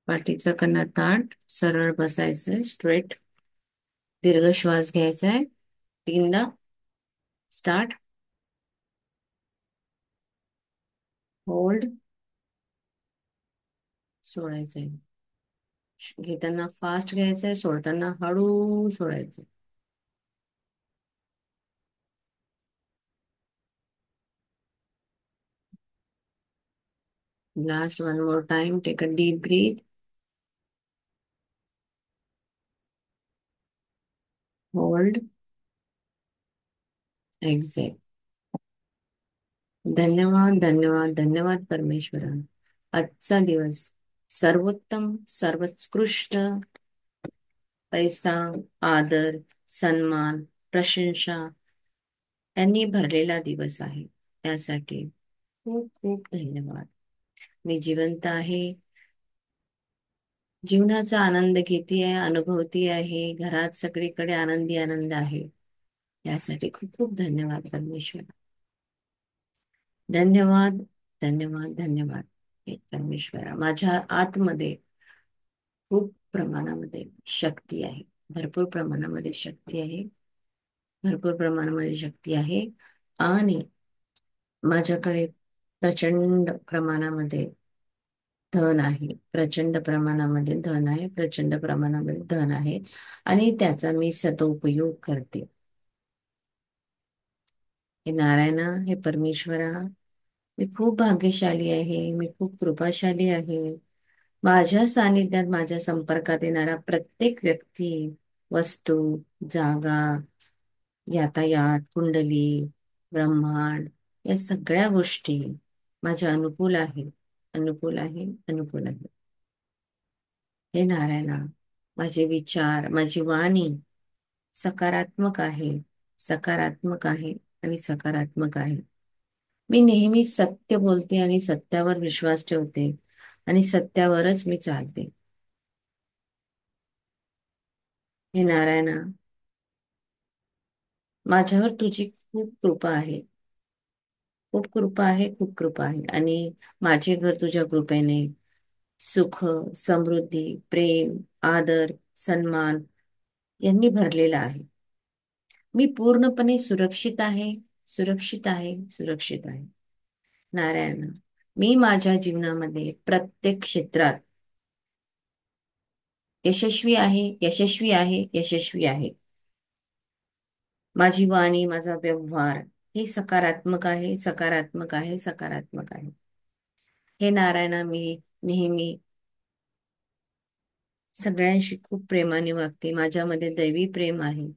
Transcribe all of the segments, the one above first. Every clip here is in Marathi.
पाठीचा कणा ताठ, सरळ बसायचंय, स्ट्रेट. दीर्घ श्वास घ्यायचाय. 3दा. स्टार्ट. होल्ड. सोडायचंय. घेताना फास्ट घ्यायचंय, सोडताना हळू सोडायचंय. Last one more time. Take a deep breath. Hold. Exhale. धन्यवाद, धन्यवाद, धन्यवाद परमेश्वरा. आजचा दिवस सर्वोत्तम, सर्वोत्कृष्ट पैसा, आदर, सन्मान, प्रशंसा यांनी भरलेला दिवस आहे. त्यासाठी खूप खूप धन्यवाद. मी जिवंत आहे. जीवनाचा आनंद घेते, अनुभवती आहे. घरात सगळीकडे आनंदी आनंद आहे. यासाठी खूप खूप धन्यवाद परमेश्वर. धन्यवाद, धन्यवाद, धन्यवाद हे परमेश्वरा. माझ्या आतमध्ये खूप प्रमाणामध्ये शक्ती आहे. भरपूर प्रमाणामध्ये शक्ती आहे. भरपूर प्रमाणामध्ये शक्ती आहे. आणि माझ्याकडे प्रचंड प्रमाणामध्ये धन आहे. प्रचंड प्रमाणामध्ये धन आहे. प्रचंड प्रमाणामध्ये धन आहे. आणि त्याचा मी सदुपयोग करते. हे नारायणा, हे परमेश्वरा, मी खूप भाग्यशाली आहे. मी खूप कृपाशाली आहे. माझ्या सानिध्यात, माझ्या संपर्कात येणारा प्रत्येक व्यक्ती, वस्तू, जागा, यातायात, कुंडली, ब्रह्मांड या सगळ्या गोष्टी माझ्या अनुकूल आहे. अनुकूल आहे. अनुकूल आहे. हे नारायणा, माझे विचार, माझी वाणी सकारात्मक आहे. सकारात्मक आहे. आणि सकारात्मक आहे. मी नेहमी सत्य बोलते आणि सत्यावर विश्वास ठेवते. आणि सत्यावरच मी चालते. हे नारायणा, माझ्यावर तुझी खूप कृपा आहे. खूप कृपा आहे. खूप कृपा आहे. आणि माझे घर तुझ्या कृपेने सुख, समृद्धी, प्रेम, आदर, सन्मान यांनी भरलेला आहे. मी पूर्णपणे सुरक्षित आहे. सुरक्षित आहे. सुरक्षित आहे. नारायण, मी माझ्या जीवनामध्ये प्रत्येक क्षेत्रात यशस्वी आहे. यशस्वी आहे. यशस्वी आहे. माझी वाणी, माझा व्यवहार हे सकारात्मक आहे. सकारात्मक आहे. सकारात्मक आहे. हे नारायणा, मी नेहमी सगळ्यांशी खूप प्रेमाने वागते. माझ्यामध्ये दैवी प्रेम आहे.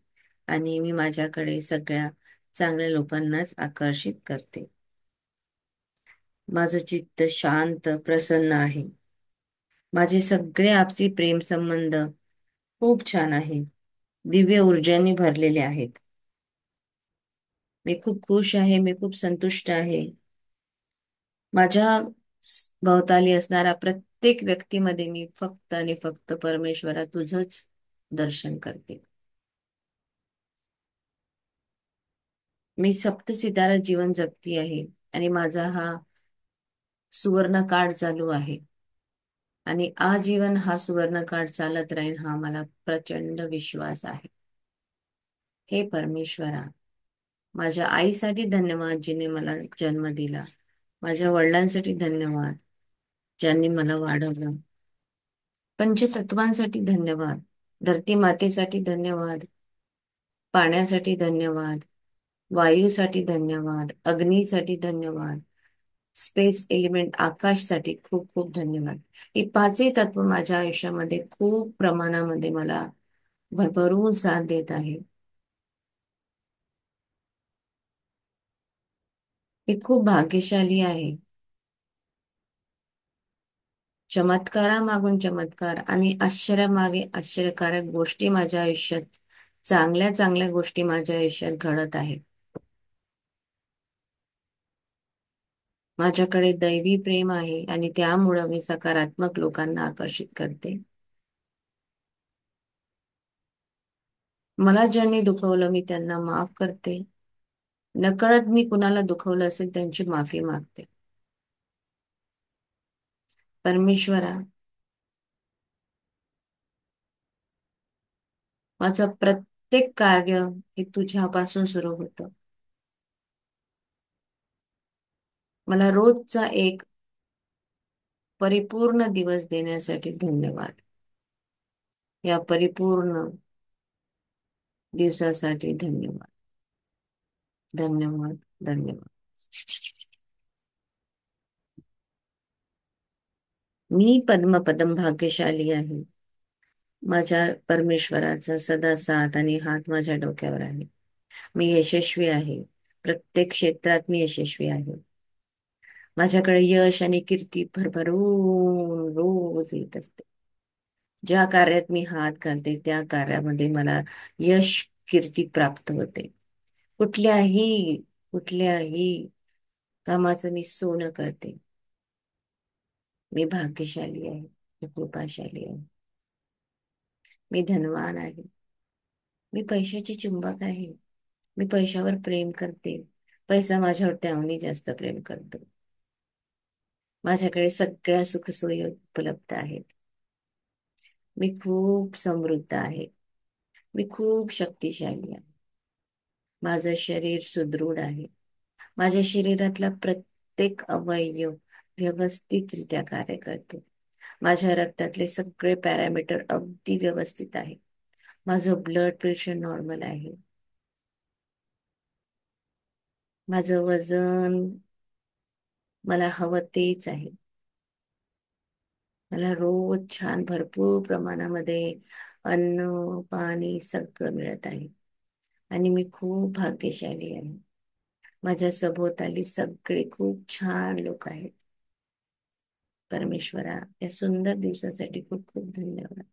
आणि मी माझ्याकडे सगळ्या चांगल्या लोकांनाच आकर्षित करते. माझं चित्त शांत, प्रसन्न आहे. माझे सगळे आपसी प्रेम संबंध खूप छान आहे. दिव्य ऊर्जांनी भरलेले आहेत. मी खूप खुश आहे. मी खूप संतुष्ट आहे. माझ्या भोवताली असणाऱ्या प्रत्येक व्यक्तीमध्ये मी फक्त आणि फक्त परमेश्वरा तुझंच दर्शन करते. मी सप्तसितारा जीवन जगती आहे. आणि माझा हा सुवर्ण काळ चालू आहे. आणि आजीवन हा सुवर्ण काळ चालत राहील, हा मला प्रचंड विश्वास आहे. हे परमेश्वरा, माझ्या आईसाठी धन्यवाद, जिने मला जन्म दिला. माझ्या वडिलांसाठी धन्यवाद, ज्यांनी मला वाढवलं. पंचतत्वांसाठी धन्यवाद. धरती मातेसाठी धन्यवाद. पाण्यासाठी धन्यवाद. वायूसाठी धन्यवाद. अग्नीसाठी धन्यवाद. स्पेस एलिमेंट आकाशसाठी खूप खूप धन्यवाद. ही पाचही तत्व माझ्या आयुष्यामध्ये खूप प्रमाणामध्ये मला भरभरून साथ देत आहे. मी खूप भाग्यशाली आहे. चमत्कारामागून चमत्कार आणि आश्चर्यामागे आश्चर्यकारक गोष्टी माझ्या आयुष्यात, चांगल्या चांगल्या गोष्टी माझ्या आयुष्यात घडत आहेत. माझ्याकडे दैवी प्रेम आहे. आणि त्यामुळं मी सकारात्मक लोकांना आकर्षित करते. मला ज्यांनी दुखवलं मी त्यांना माफ करते. नकळत मी कुणाला दुखवलं असेल त्यांची माफी मागते. परमेश्वरा, माझं प्रत्येक कार्य हे तुझ्यापासून सुरू होतं. मला रोजचा एक परिपूर्ण दिवस देण्यासाठी धन्यवाद. या परिपूर्ण दिवसासाठी धन्यवाद. धन्यवाद. धन्यवाद. मी पद्मपदम भाग्यशाली आहे. माझ्या परमेश्वराचा सदा साथ आणि हात माझ्या डोक्यावर आहे. मी यशस्वी आहे. प्रत्येक क्षेत्रात मी यशस्वी आहे. माझ्याकडे यश आणि कीर्ती भरभरून रोज येत असते. ज्या कार्यात मी हात घालते त्या कार्यामध्ये मला यश, कीर्ती प्राप्त होते. कुठल्याही कुठल्याही कामाचं मी सोनं करते. मी भाग्यशाली आहे. मी कृपाशाली आहे. मी धनवान आहे. मी पैशाची चुंबक आहे. मी पैशावर प्रेम करते. पैसा माझ्यावर त्याहूनही जास्त प्रेम करतो. माझ्याकडे सगळ्या सुखसोयी उपलब्ध आहेत. मी खूप समृद्ध आहे. मी खूप शक्तिशाली आहे. माझं शरीर सुदृढ आहे. माझ्या शरीरातला प्रत्येक अवयव व्यवस्थितरित्या कार्य करतो. माझ्या रक्तातले सगळे पॅरामीटर अगदी व्यवस्थित आहे. माझं ब्लड प्रेशर नॉर्मल आहे. माझं वजन मला हवं तेच आहे. मला रोज छान भरपूर प्रमाणामध्ये अन्न, पाणी सगळं मिळत आहे. आणि मी खूप भाग्यशाली आहे. माझ्या सभोवताली सगळे खूप छान लोक आहेत. परमेश्वरा, या सुंदर दिवसासाठी खूप खूप धन्यवाद.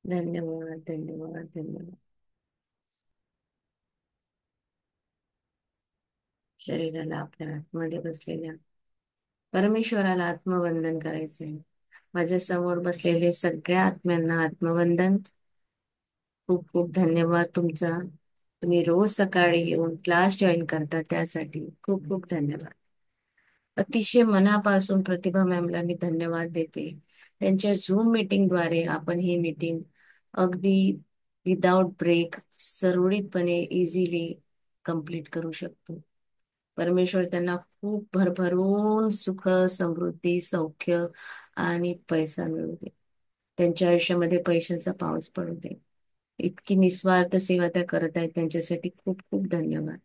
धन्यवाद. धन्यवाद. धन्यवाद. शरीराला आपल्या आतमध्ये बसलेल्या परमेश्वराला आत्मवंदन करायचे. माझ्या समोर बसलेले सगळ्या आत्म्यांना आत्मवंदन. खूप खूप धन्यवाद तुमचा. तुम्ही रोज सकाळी येऊन क्लास जॉईन करता त्यासाठी खूप खूप धन्यवाद. अतिशय मनापासून प्रतिभा मॅमला मी धन्यवाद देते. त्यांच्या झूम मीटिंगद्वारे आपण ही मीटिंग अगदी विदाउट ब्रेक सुरळीतपणे इझिली कंप्लीट करू शकतो. परमेश्वर त्यांना खूप भरभरून सुख, समृद्धी, सौख्य आणि पैसा मिळू दे. त्यांच्या आयुष्यामध्ये पैशांचा पाऊस पडू दे. इतकी निस्वार्थ सेवा त्या करत आहेत, त्यांच्यासाठी खूप खूप धन्यवाद.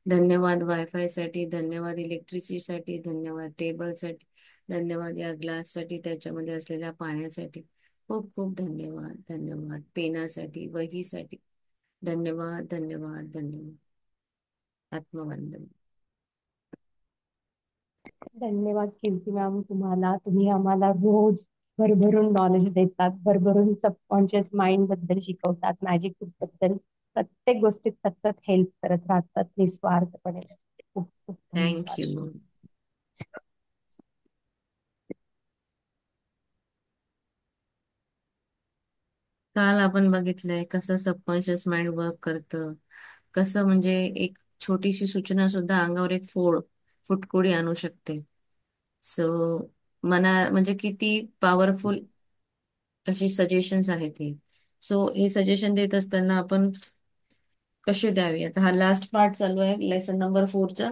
धन्यवाद वायफाय साठी, धन्यवाद इलेक्ट्रिसिटीसाठी, धन्यवाद टेबलसाठी, धन्यवाद या ग्लाससाठी, त्याच्यामध्ये असलेल्या पाण्यासाठी. खूप खूप धन्यवाद. धन्यवाद पेनासाठी, वहीसाठी. धन्यवाद. धन्यवाद. धन्यवाद. आत्मवंदन. धन्यवाद कीर्ती मॅम, तुम्ही आम्हाला रोज भरभरून नॉलेज देतात, भरभरून सबकॉन्शियस माइंड बद्दल शिकवतात, मॅजिक बद्दल प्रत्येक गोष्टीत सतत हेल्प करत राहतात निस्वार्थपणे. खूप खूप थँक धन्यवाद. यू. काल आपण बघितलंय कसं सबकॉन्शियस माइंड वर्क करतं. कसं म्हणजे एक छोटीशी सूचना सुद्धा अंगावर एक फुटकोडी आणू शकते. सो मना म्हणजे किती पॉवरफुल अशी सजेशन्स आहेत हे. सो हे सजेशन देत असताना आपण कसे द्यावे. आता हा लास्ट पार्ट चालू आहे लेसन नंबर 4चा.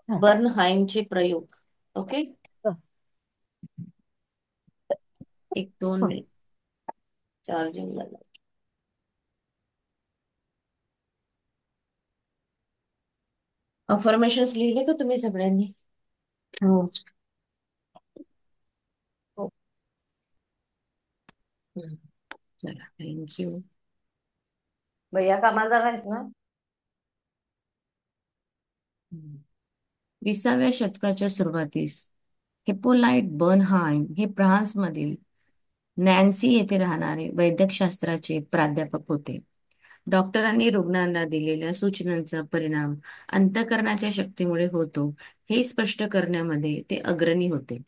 हा. बर्नहाइमचे प्रयोग. ओके. हा. 1-2 मिनिट चार्जिंग झालं. अफर्मेशन्स लिहिले का तुम्ही सगळ्यांनी? हो. हो. हम्म. चला थँक्यू. भैया कामाला जाणारेस ना? 20व्या शतकाच्या सुरुवातीस हिप्पोलाइट बर्नहाइम हे फ्रान्समधील नॅन्सी येथे राहणारे वैद्यकशास्त्राचे प्राध्यापक होते. डॉक्टरांनी रुग्णांना दिलेल्या सूचनांचा परिणाम अंतःकरणाच्या शक्तीमुळे होतो हे स्पष्ट करण्यामध्ये ते अग्रणी होते.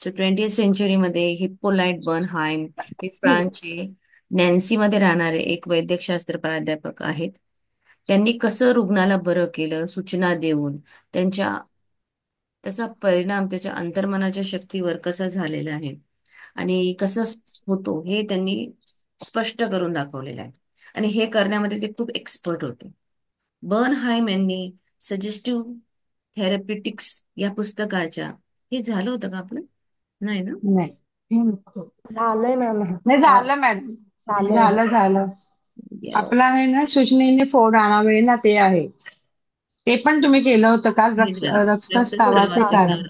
सो 20th सेंचुरीमध्ये हिप्पोलाइट बर्नहाइम हे फ्रान्सचे नॅन्सीमध्ये राहणारे एक वैद्यकशास्त्र प्राध्यापक आहेत. त्यांनी कसं रुग्णाला बरं केलं सूचना देऊन, त्याचा परिणाम त्याच्या अंतर्मनाच्या शक्तीवर कसा झालेला आहे आणि कसा होतो हे त्यांनी स्पष्ट करून दाखवलेलं आहे. आणि हे करण्यामध्ये ते खूप एक्सपर्ट होते. बर्नहाइम यांनी सजेस्टिव्ह थेरपिटिक्स या पुस्तकाच्या, हे झालं होतं का आपलं? नाही ना? नाही. झालंय मॅम. नाही झालं मॅडम. झालंय हो. झालं झालं. या- आपलं आहे ना सूचनेने फोड आणावे ना, ते आहे. ते पण तुम्ही केलं होतं काल, रक्तस्रावाचे रक्तस्रावाचे रक्तस्राव, कारण. कारण.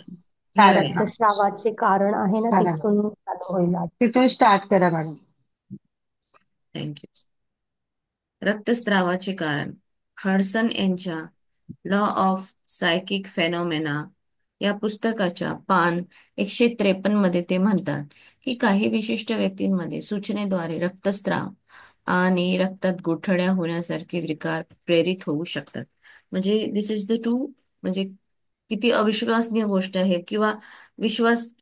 कारण होय. हा. रक्तस्रावाचे कारण आहे ना, कारण तिथून चालू होईल आज. तिथून स्टार्ट करा मॅडम. थँक्यू. रक्तस्रावाचे कारण. हडसन यांच्या लॉ ऑफ सायकिक फेनॉमेना या पुस्तकाच्या पान 153 मध्ये ते म्हणतात की काही विशिष्ट व्यक्तींमध्ये सूचनेद्वारे रक्तस्राव आणि रक्तात गुठळ्या होण्यासारखे विकार प्रेरित होऊ शकतात. म्हणजे दिस इज द टू, म्हणजे किती अविश्वसनीय गोष्ट आहे, किंवा विश्वास,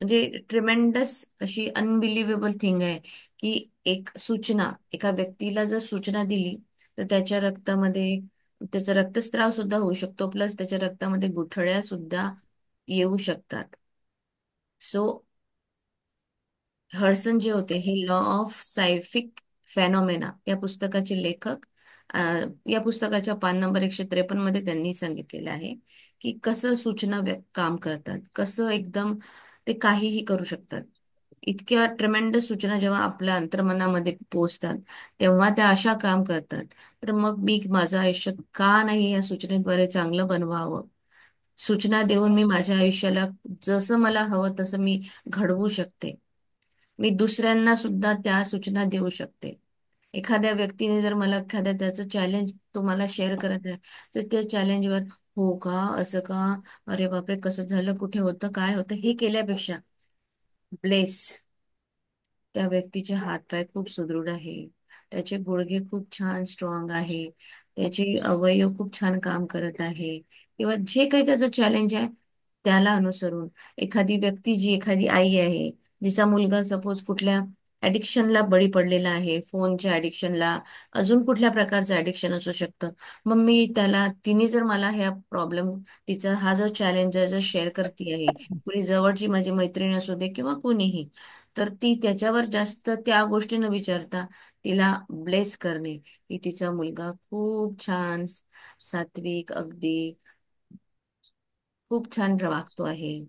म्हणजे ट्रिमेंडस अशी अनबिलिव्हेबल थिंग आहे की एक सूचना, एका व्यक्तीला जर सूचना दिली तर त्याच्या रक्तामध्ये त्याचा रक्तस्राव सुद्धा होऊ शकतो, प्लस त्याच्या रक्तामध्ये गुठळ्या सुद्धा येऊ शकतात. सो हडसन जे होते हे लॉ ऑफ सायफिक फेनॉमेना या पुस्तकाचे लेखक. या पुस्तकाच्या पान नंबर 153 मध्ये त्यांनी सांगितलेलं आहे की कसं सूचना काम करतात, कसं एकदम ते काहीही करू शकतात. इतक्या ट्रेमेंडस सूचना जेव्हा आपल्या अंतर्मनामध्ये पोहोचतात तेव्हा त्या अशा काम करतात. तर मग मी माझं आयुष्य का नाही या सूचनेद्वारे चांगलं बनवावं? सूचना देऊन मी माझ्या आयुष्याला जसं मला हवं तसं मी घडवू शकते. मी दुसऱ्यांना सुद्धा त्या सूचना देऊ शकते. एखाद्या व्यक्तीने जर मला एखाद्या त्याचं चॅलेंज तुम्हाला शेअर करत आहे, तर त्या चॅलेंजवर हो का, असं का, अरे बापरे, कसं झालं, कुठे होतं, काय होतं, हे केल्यापेक्षा ब्लेस, त्या व्यक्तीचे हातपाय खूप सुदृढ आहे, त्याचे गुडघे खूप छान स्ट्रॉंग आहे, त्याचे अवयव खूप छान काम करत आहे, किंवा जे काही त्याचं चॅलेंज आहे त्याला अनुसरून एखादी व्यक्ती, जी एखादी आई आहे जिचा मुलगा सपोज कुठल्या ऍडिक्शनला बळी पडलेला आहे, फोनच्या ऍडिक्शनला, अजून कुठल्या प्रकारचं ऍडिक्शन असू शकतं, मग मी त्याला, तिने जर मला ह्या प्रॉब्लेम, तिचा हा जो चॅलेंज जर शेअर करते आहे, कुणी जवळची माझी मैत्रीण असू दे किंवा कोणीही, तर ती त्याच्यावर जास्त त्या गोष्टी न विचारता तिला ब्लेस करणे की तिचा मुलगा खूप छान, सात्विक, अगदी खूप छान वागतो आहे,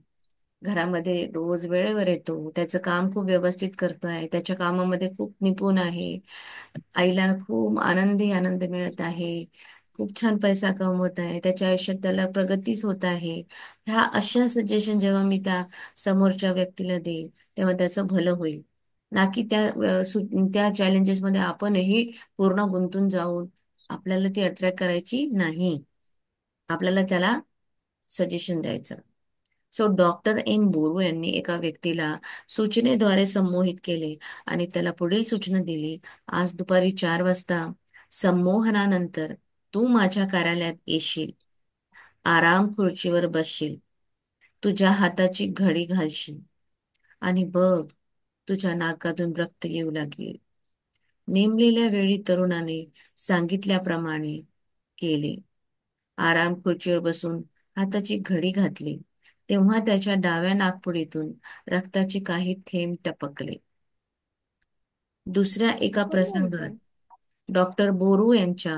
घरामध्ये रोज वेळेवर येतो, त्याचं काम खूप व्यवस्थित करतो आहे, त्याच्या कामामध्ये खूप निपुण आहे, आईला खूप आनंद मिळत आहे, खूप छान पैसा कमवत आहे, त्याच्या आयुष्यात त्याला प्रगतीच होत आहे. ह्या अशा सजेशन जेव्हा मी त्या समोरच्या व्यक्तीला देईल तेव्हा त्याचं भलं होईल. ना की त्या चॅलेंजेस मध्ये आपणही पूर्ण गुंतून जाऊन आपल्याला ती अट्रॅक्ट करायची नाही, आपल्याला त्याला सजेशन द्यायचं. सो डॉक्टर एम बोरू यांनी एका व्यक्तीला सूचनेद्वारे संमोहित केले आणि त्याला पुढील सूचना दिली: आज दुपारी 4 वाजता संमोहनानंतर तू माझ्या कार्यालयात येशील, आराम खुर्चीवर बसशील, तुझ्या हाताची घडी घालशील आणि बघ, तुझ्या नाकातून रक्त येऊ लागेल. नेमलेल्या वेळी तरुणाने सांगितल्याप्रमाणे केले. आराम खुर्चीवर बसून हाताची घडी घातली तेव्हा त्याच्या डाव्या नाकपुडीतून रक्ताचे काही थेंब टपकले. दुसऱ्या एका प्रसंगात डॉक्टर बोरू यांच्या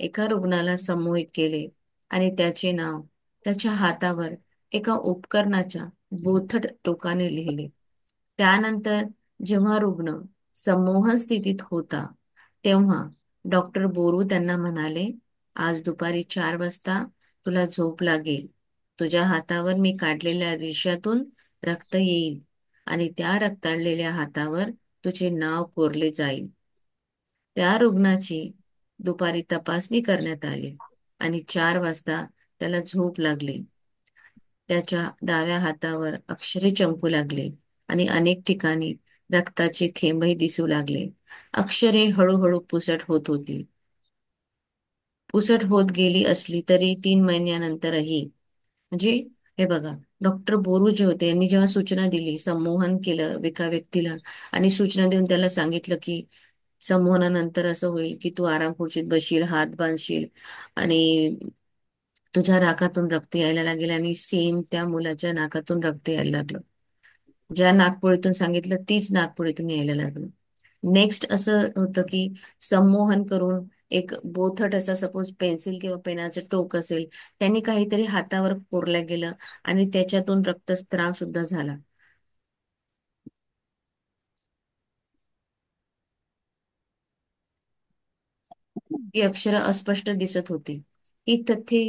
एका रुग्णाला संमोहित केले आणि त्याचे नाव त्याच्या हातावर एका उपकरणाच्या बोथट टोकाने लिहिले. त्यानंतर जेव्हा रुग्ण संमोहन स्थितीत होता तेव्हा डॉक्टर बोरू त्यांना म्हणाले, आज दुपारी 4 वाजता तुला झोप लागेल, तुझ्या हातावर मी काढलेल्या रेषातून रक्त येईल आणि त्या रक्ताळलेल्या हातावर तुझे नाव कोरले जाईल. त्या रुग्णाची दुपारी तपासणी करण्यात आली आणि 4 वाजता त्याला झोप लागली. त्याच्या डाव्या हातावर अक्षरे चमकू लागले आणि अनेक ठिकाणी रक्ताचे थेंबही दिसू लागले. अक्षरे हळूहळू पुसट होत होती. पुसट होत गेली असली तरी 3 महिन्यानंतरही, म्हणजे हे बघा, डॉक्टर बोरू जे होते यांनी जेव्हा सूचना दिली, संमोहन केलं एका व्यक्तीला आणि सूचना देऊन त्याला सांगितलं की संमोहनानंतर असं होईल की तू आराम खुर्चीत बसशील, हात बांधशील आणि तुझ्या नाकातून रक्त यायला लागेल, आणि सेम त्या मुलाच्या नाकातून रक्त यायला लागलं. ज्या नाकपुडीतून सांगितलं तीच नाकपुडीतून यायला लागलं. नेक्स्ट असं होतं की संमोहन करून एक बोथट असा सपोज पेन्सिल किंवा पेनाचं टोक असेल, त्यांनी काहीतरी हातावर कोरलं गेलं आणि त्याच्यातून रक्तस्राव सुद्धा झाला. ही अक्षरं अस्पष्ट दिसत होती. ही तथ्ये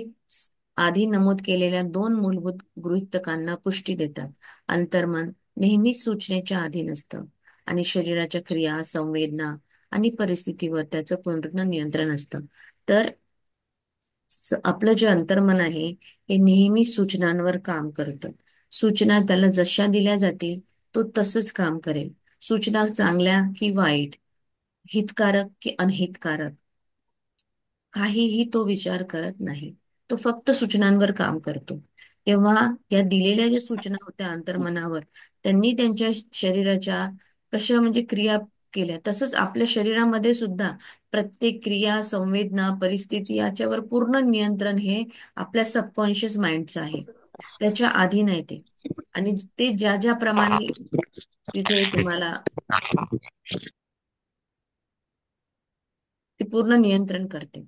आधी नमूद केलेल्या दोन मूलभूत गृहीतकांना पुष्टी देतात. अंतर्मन नेहमीच सूचनेच्या अधीन असतं आणि शरीराच्या क्रिया, संवेदना आणि परिस्थितीवर त्याचं पूर्ण नियंत्रण असतं. तर आपलं जे अंतर्मन आहे हे नेहमी सूचनांवर काम करतं. सूचना त्याला जशा दिल्या जातील तो तसंच काम करेल. सूचना चांगल्या की वाईट, हितकारक की अनहितकारक, काहीही तो विचार करत नाही. तो फक्त सूचनांवर काम करतो. तेव्हा या दिलेल्या ज्या सूचना होत्या अंतर्मनावर, त्यांनी त्यांच्या शरीराच्या कशा म्हणजे क्रिया केल्या, तसंच आपल्या शरीरामध्ये सुद्धा प्रत्येक क्रिया, संवेदना, परिस्थिती याच्यावर पूर्ण नियंत्रण हे आपल्या सबकॉन्शियस माइंडचं आहे. त्याच्या अधीन आहे ते. आणि ते ज्या ज्या प्रमाणे तिथे तुम्हाला ते पूर्ण नियंत्रण करते.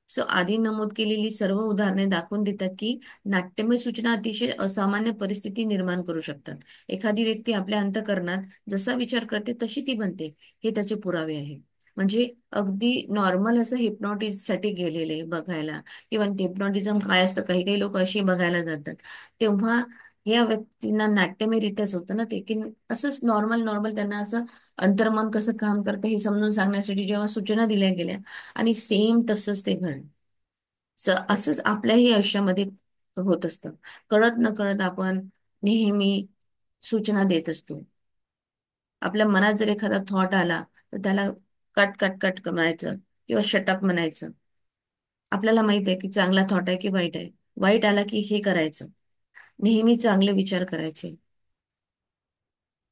सो आधी नमूद केलेली सर्व उदाहरणे दाखवून देतात की नाट्यमय सूचना अतिशय असामान्य परिस्थिती निर्माण करू शकतात. एखादी व्यक्ती आपल्या अंतःकरणात जसा विचार करते तशी ती बनते, हे त्याचे पुरावे आहेत. म्हणजे अगदी नॉर्मल असं हिप्नॉटिझसाठी गेलेले बघायला, किंवा हिप्नॉटिझम काय असतं, काही काही लोक अशी बघायला जातात, तेव्हा या व्यक्तींना नाट्यमयरित्याच होतं ना ते, की असंच नॉर्मल नॉर्मल त्यांना असं अंतर्मन कसं काम करतं हे समजून सांगण्यासाठी जेव्हा सूचना दिल्या गेल्या, आणि सेम तसंच ते घडलं. असंच आपल्याही आयुष्यामध्ये होत असतं. कळत न कळत आपण नेहमी सूचना देत असतो. आपल्या मनात जर एखादा थॉट आला तर त्याला कट कट कट म्हणायचं किंवा शटअप म्हणायचं. आपल्याला माहित आहे की चांगला थॉट आहे की वाईट आहे. वाईट आला की हे करायचं. नेहमी चांगले विचार करायचे.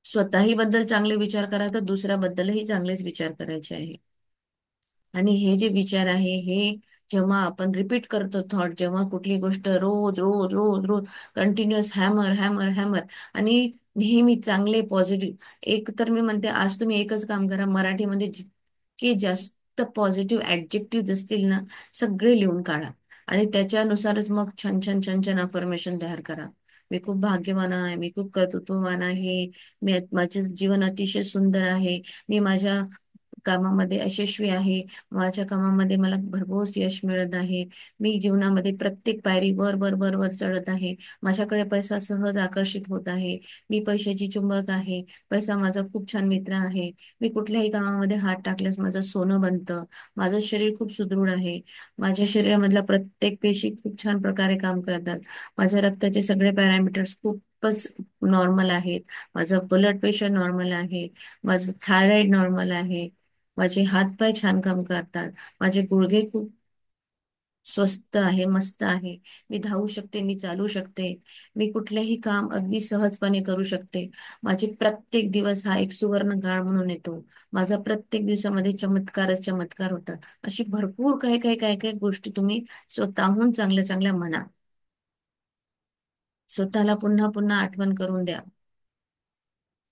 स्वतःही बद्दल चांगले विचार करा तर दुसऱ्याबद्दलही चांगलेच विचार करायचे आहे. आणि हे जे विचार आहे हे जेव्हा आपण रिपीट करतो थॉट, जेव्हा कुठली गोष्ट रोज रोज रोज रोज कंटिन्युअस हॅमर हॅमर हॅमर, आणि नेहमी चांगले पॉझिटिव्ह, एक तर मी म्हणते आज तुम्ही एकच काम करा, मराठीमध्ये जितके जास्त पॉझिटिव्ह ऍडजेक्टिव्ह असतील ना सगळे लिहून काढा आणि त्याच्यानुसारच मग छान छान छान छान अफर्मेशन तयार करा. मी खूप भाग्यवान आहे, मी खूप कर्तृत्ववान आहे, माझे जीवन अतिशय सुंदर आहे, मी माझ्या कामामध्ये यशस्वी आहे, माझ्या कामामध्ये मला भरघोस यश मिळत आहे, मी जीवनामध्ये प्रत्येक पायरी वर वर वर वर चढत आहे, माझ्याकडे पैसा सहज आकर्षित होत आहे, मी पैशाची चुंबक आहे, पैसा माझा खूप छान मित्र आहे, मी कुठल्याही कामामध्ये हात टाकल्यास माझं सोनं बनतं, माझं शरीर खूप सुदृढ आहे, माझ्या शरीरामधला प्रत्येक पेशी खूप छान प्रकारे काम करतात, माझ्या रक्ताचे सगळे पॅरामीटर्स खूपच नॉर्मल आहेत, माझं ब्लड प्रेशर नॉर्मल आहे, माझं थायरॉइड नॉर्मल आहे, माझे हातपाय छान काम करतात, माझे गुडघे खूप स्वस्त आहे, मस्त आहे, मी धावू शकते, मी चालू शकते, मी कुठलेही काम अगदी सहजपणे करू शकते, माझे प्रत्येक दिवस हा एक सुवर्ण काळ म्हणून येतो, माझा प्रत्येक दिवसामध्ये चमत्कारच चमत्कार होतात. अशी भरपूर काही काही काही काही गोष्टी तुम्ही स्वतःहून चांगल्या चांगल्या म्हणा. स्वतःला पुन्हा पुन्हा आठवण करून द्या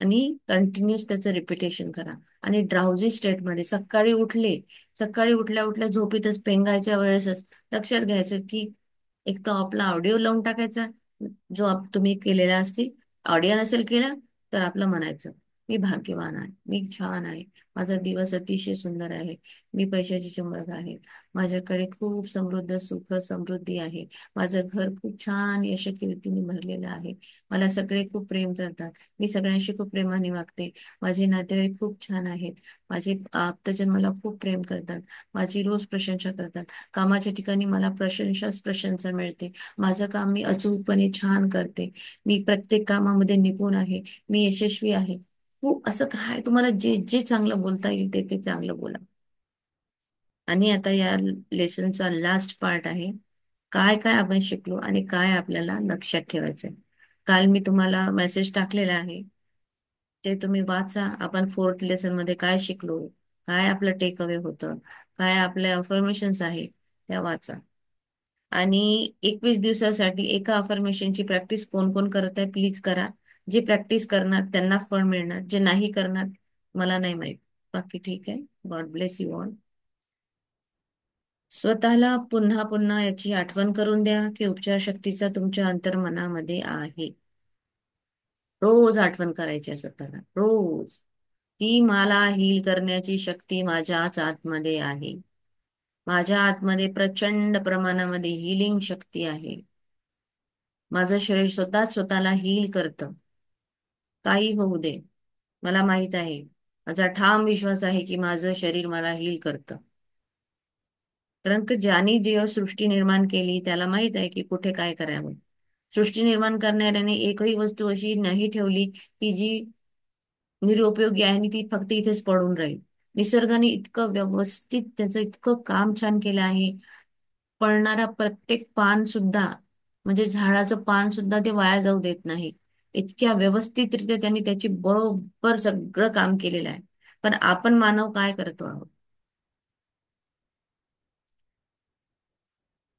आणि कंटिन्युअस त्याचं रिपिटेशन करा. आणि ड्राउझी स्टेटमध्ये सकाळी उठल्या उठल्या झोपेतच पेंगायच्या वेळेसच लक्षात घ्यायचं की एक तर आपला ऑडिओ लावून टाकायचा, जो तुम्ही केलेला असतील. ऑडिओ नसेल केला तर आपलं म्हणायचं, मी भाग्यवान आहे, मी छान आहे, माझा दिवस अतिशय सुंदर आहे, मी पैशाची चुंबक आहे, माझ्याकडे खूप समृद्ध सुख समृद्धी आहे, माझं घर खूप छान यशकीर्तीने भरलेलं आहे, मला सगळे खूप प्रेम करतात, मी सगळ्यांशी खूप प्रेमाने वागते, माझे नातेवाईक खूप छान आहेत, माझे आप्तजन मला खूप प्रेम करतात, माझी रोज प्रशंसा करतात, कामाच्या ठिकाणी मला प्रशंसाच प्रशंसा मिळते, माझं काम मी अचूकपणे छान करते, मी प्रत्येक कामामध्ये निपुण आहे, मी यशस्वी आहे. खूप असं काय तुम्हाला जे जे चांगलं बोलता येईल ते ते चांगलं बोला. आणि आता या लेसनचा लास्ट पार्ट आहे, काय काय आपण शिकलो आणि काय आपल्याला लक्षात ठेवायचंय. काल मी तुम्हाला मेसेज टाकलेला आहे, ते तुम्ही वाचा. आपण फोर्थ लेसन मध्ये काय शिकलो, काय आपलं टेक अवे होतं, काय आपल्या अफर्मेशन्स आहे त्या वाचा. आणि 21 दिवसासाठी एका अफर्मेशनची प्रॅक्टिस कोण कोण करत आहे प्लीज करा. जे प्रॅक्टिस करणार त्यांना फळ मिळणार, जे नाही करणार मला नाही माहित. बाकी ठीक आहे. God bless you all. स्वतःला पुन्हा पुन्हा याची आठवण करून द्या की उपचार शक्तीचा तुमच्या अंतर्मनामध्ये आहे. रोज आठवण करायची आहे स्वतःला, रोज, की मला हील करण्याची शक्ती माझ्याच आतमध्ये आहे. माझ्या आतमध्ये प्रचंड प्रमाणामध्ये हिलिंग शक्ती आहे. माझं शरीर स्वतःच स्वतःला हील करतं. काही होऊ दे, मला माहित आहे, माझा ठाम विश्वास आहे की माझं शरीर मला हील करतं. कारण की ज्याने जेव्हा सृष्टी निर्माण केली त्याला माहित आहे की कुठे काय करावं. सृष्टी निर्माण करणाऱ्याने एकही वस्तू अशी नाही ठेवली की जी निरुपयोगी आहे आणि ती फक्त इथेच पडून राहील. निसर्गाने इतकं व्यवस्थित त्याचं इतकं काम छान केलं आहे. पळणारा प्रत्येक पान सुद्धा, म्हणजे झाडाचं पान सुद्धा ते वाया जाऊ देत नाही. इतक्या व्यवस्थितरित्या त्यांनी त्याची बरोबर सगळं काम केलेलं आहे. पण आपण मानव काय करतो आहोत?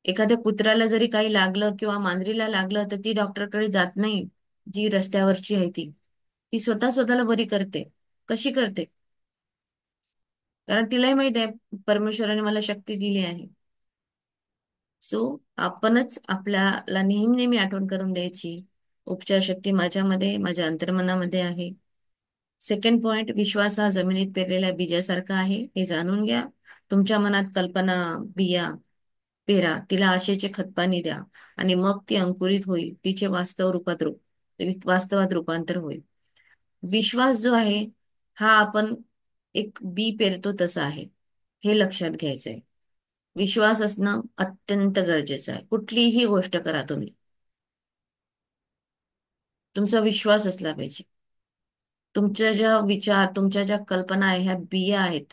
एखाद्या कुत्र्याला जरी काही लागलं किंवा मांजरीला लागलं तर ती डॉक्टरकडे जात नाही. जी रस्त्यावरची आहे ती ती स्वतः स्वतःला बरी करते. कशी करते? कारण तिलाही माहित आहे परमेश्वराने मला शक्ती दिली आहे. सो आपणच आपल्याला नेहमी नेहमी आठवण करून द्यायची, उपचार शक्ती माझ्यामध्ये, माझ्या अंतर्मनामध्ये आहे. सेकंड पॉइंट, विश्वास हा जमिनीत पेरलेल्या बीजासारखा आहे, हे जाणून घ्या. तुमच्या मनात कल्पना, बिया पेरा, तिला आशेचे खतपाणी द्या आणि मग ती अंकुरित होईल. तिचे वास्तवात रूपांतर होईल. विश्वास जो आहे हा आपण एक बी पेरतो तसा आहे, हे लक्षात घ्यायचंय. विश्वास असणं अत्यंत गरजेचं आहे. कुठलीही गोष्ट करा तुम्ही, तुमचा विश्वास असला पाहिजे. तुमच्या ज्या विचार, तुमच्या ज्या कल्पना आहे, ह्या बिया आहेत.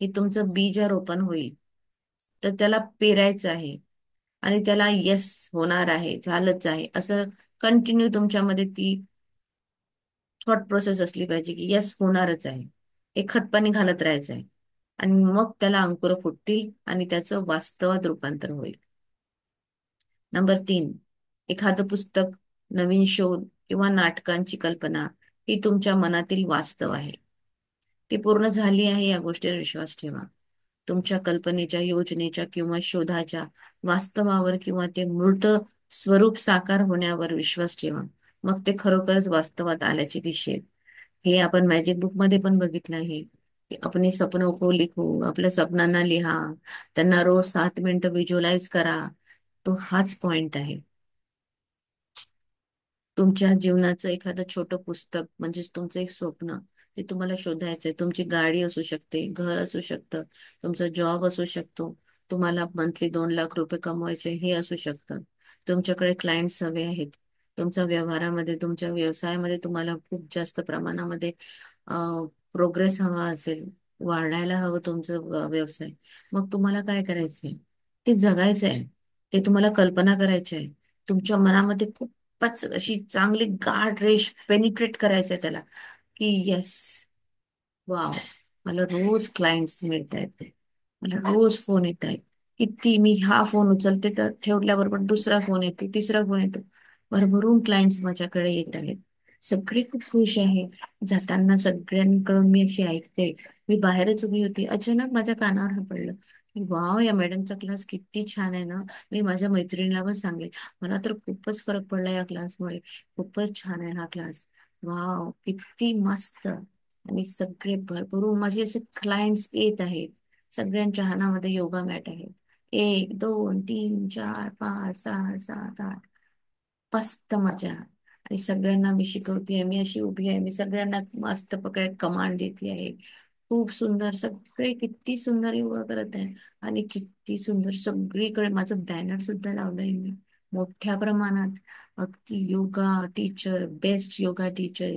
हे तुमचं बीज रोपण होईल, तर त्याला पेरायचं आहे आणि त्याला येस होणार आहे, झालंच आहे, असं कंटिन्यू तुमच्यामध्ये ती थॉट प्रोसेस असली पाहिजे की येस होणारच आहे. एक खतपाणी घालत राहायचं आहे आणि मग त्याला अंकुर फुटतील आणि त्याचं वास्तवात रूपांतर होईल. नंबर 3, एखादं पुस्तक, नवीन शोध किंवा नाटकांची कल्पना ही तुमच्या मनातील वास्तव आहे. ती पूर्ण झाली आहे या गोष्टीवर विश्वास ठेवा. तुमच्या कल्पनेच्या, योजनेच्या किंवा शोधाच्या वास्तवावर किंवा ते मूर्त स्वरूप साकार होण्यावर विश्वास ठेवा. मग ते खरोखरच वास्तवात आल्याचे दिसेल. हे आपण मॅजिक बुक मध्ये पण बघितलं आहे की अपने सपनों को लिखो, आपल्या सपनांना लिहा, त्यांना रोज 7 मिनिटं व्हिज्युअलाइज करा. तो हाच पॉइंट आहे. तुमच्या जीवनाचं एखादं छोटं पुस्तक म्हणजे तुमचं एक स्वप्न, ते तुम्हाला शोधायचंय. तुमची गाडी असू शकते, घर असू शकतं, तुमचा जॉब असू शकतो, तुम्हाला मंथली 2 लाख रुपये कमवायचे हे असू शकतं, तुमच्याकडे क्लायंट्स हवे आहेत, तुमच्या व्यवहारामध्ये, तुमच्या व्यवसायामध्ये तुम्हाला खूप जास्त प्रमाणामध्ये प्रोग्रेस हवा असेल, वाढायला हवं तुमचं व्यवसाय. मग तुम्हाला काय करायचंय? ते जगायचंय. ते तुम्हाला कल्पना करायची आहे. तुमच्या मनामध्ये खूपच अशी चांगली गाढ रेष पेनिट्रेट करायचंय त्याला, की येस, वाव, मला रोज क्लायंट्स मिळत आहेत, मला रोज फोन येत आहेत. किती मी हा फोन उचलते तर ठेवल्याबरोबर दुसरा फोन येतो, तिसरा फोन येतो, भरभरून क्लायंट्स माझ्याकडे येत आहेत. सगळे खूप खुश आहे. जाताना सगळ्यांकडून मी अशी ऐकते. मी बाहेरच उभी होती, अचानक माझ्या कानावर हा पडलं की वाव, या मॅडमचा क्लास किती छान आहे ना. मी माझ्या मैत्रिणीला पण सांगेल, मला तर खूपच फरक पडला या क्लासमुळे, खूपच छान आहे हा क्लास, वाव किती मस्त. आणि सगळे भरभरून माझे असे क्लायंट्स येत आहेत. सगळ्यांच्या हातामध्ये योगा मॅट आहे. 1 2 3 4 5 6 7 8, मस्त मजा. आणि सगळ्यांना मी शिकवते, मी अशी उभी आहे, मी सगळ्यांना मस्त पकडे कमांड देते आहे. खूप सुंदर, सगळे किती सुंदर योगा करत आहे. आणि किती सुंदर सगळीकडे माझं बॅनर सुद्धा लावलंय मी मोठ्या प्रमाणात, अगदी yoga teacher, best yoga teacher.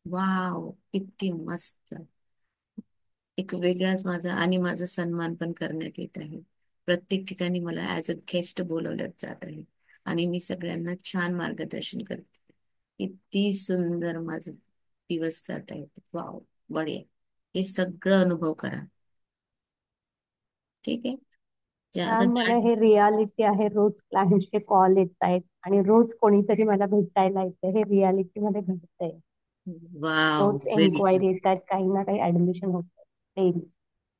Wow किती मस्त. एक वेगळाच माझा आणि माझा सन्मान पण करण्यात येत आहे. प्रत्येक ठिकाणी मला ऍज अ गेस्ट बोलवलं जात आहे आणि मी सगळ्यांना छान मार्गदर्शन करते. किती सुंदर माझं दिवस जात आहेत. वाव, बढिया. हे सगळं अनुभव करा. ठीक आहे. ज्यादा मॅम, मला गाठ- हे रियालिटी आहे. रोज क्लायंटचे कॉल येत आहेत आणि रोज कोणीतरी मला भेटायला येतं. हे रियालिटी मध्ये घडतंय. वाव, रोज व्हेरी गुड. एन्क्वायरी येतात, काही ना काही ऍडमिशन होत. Daily.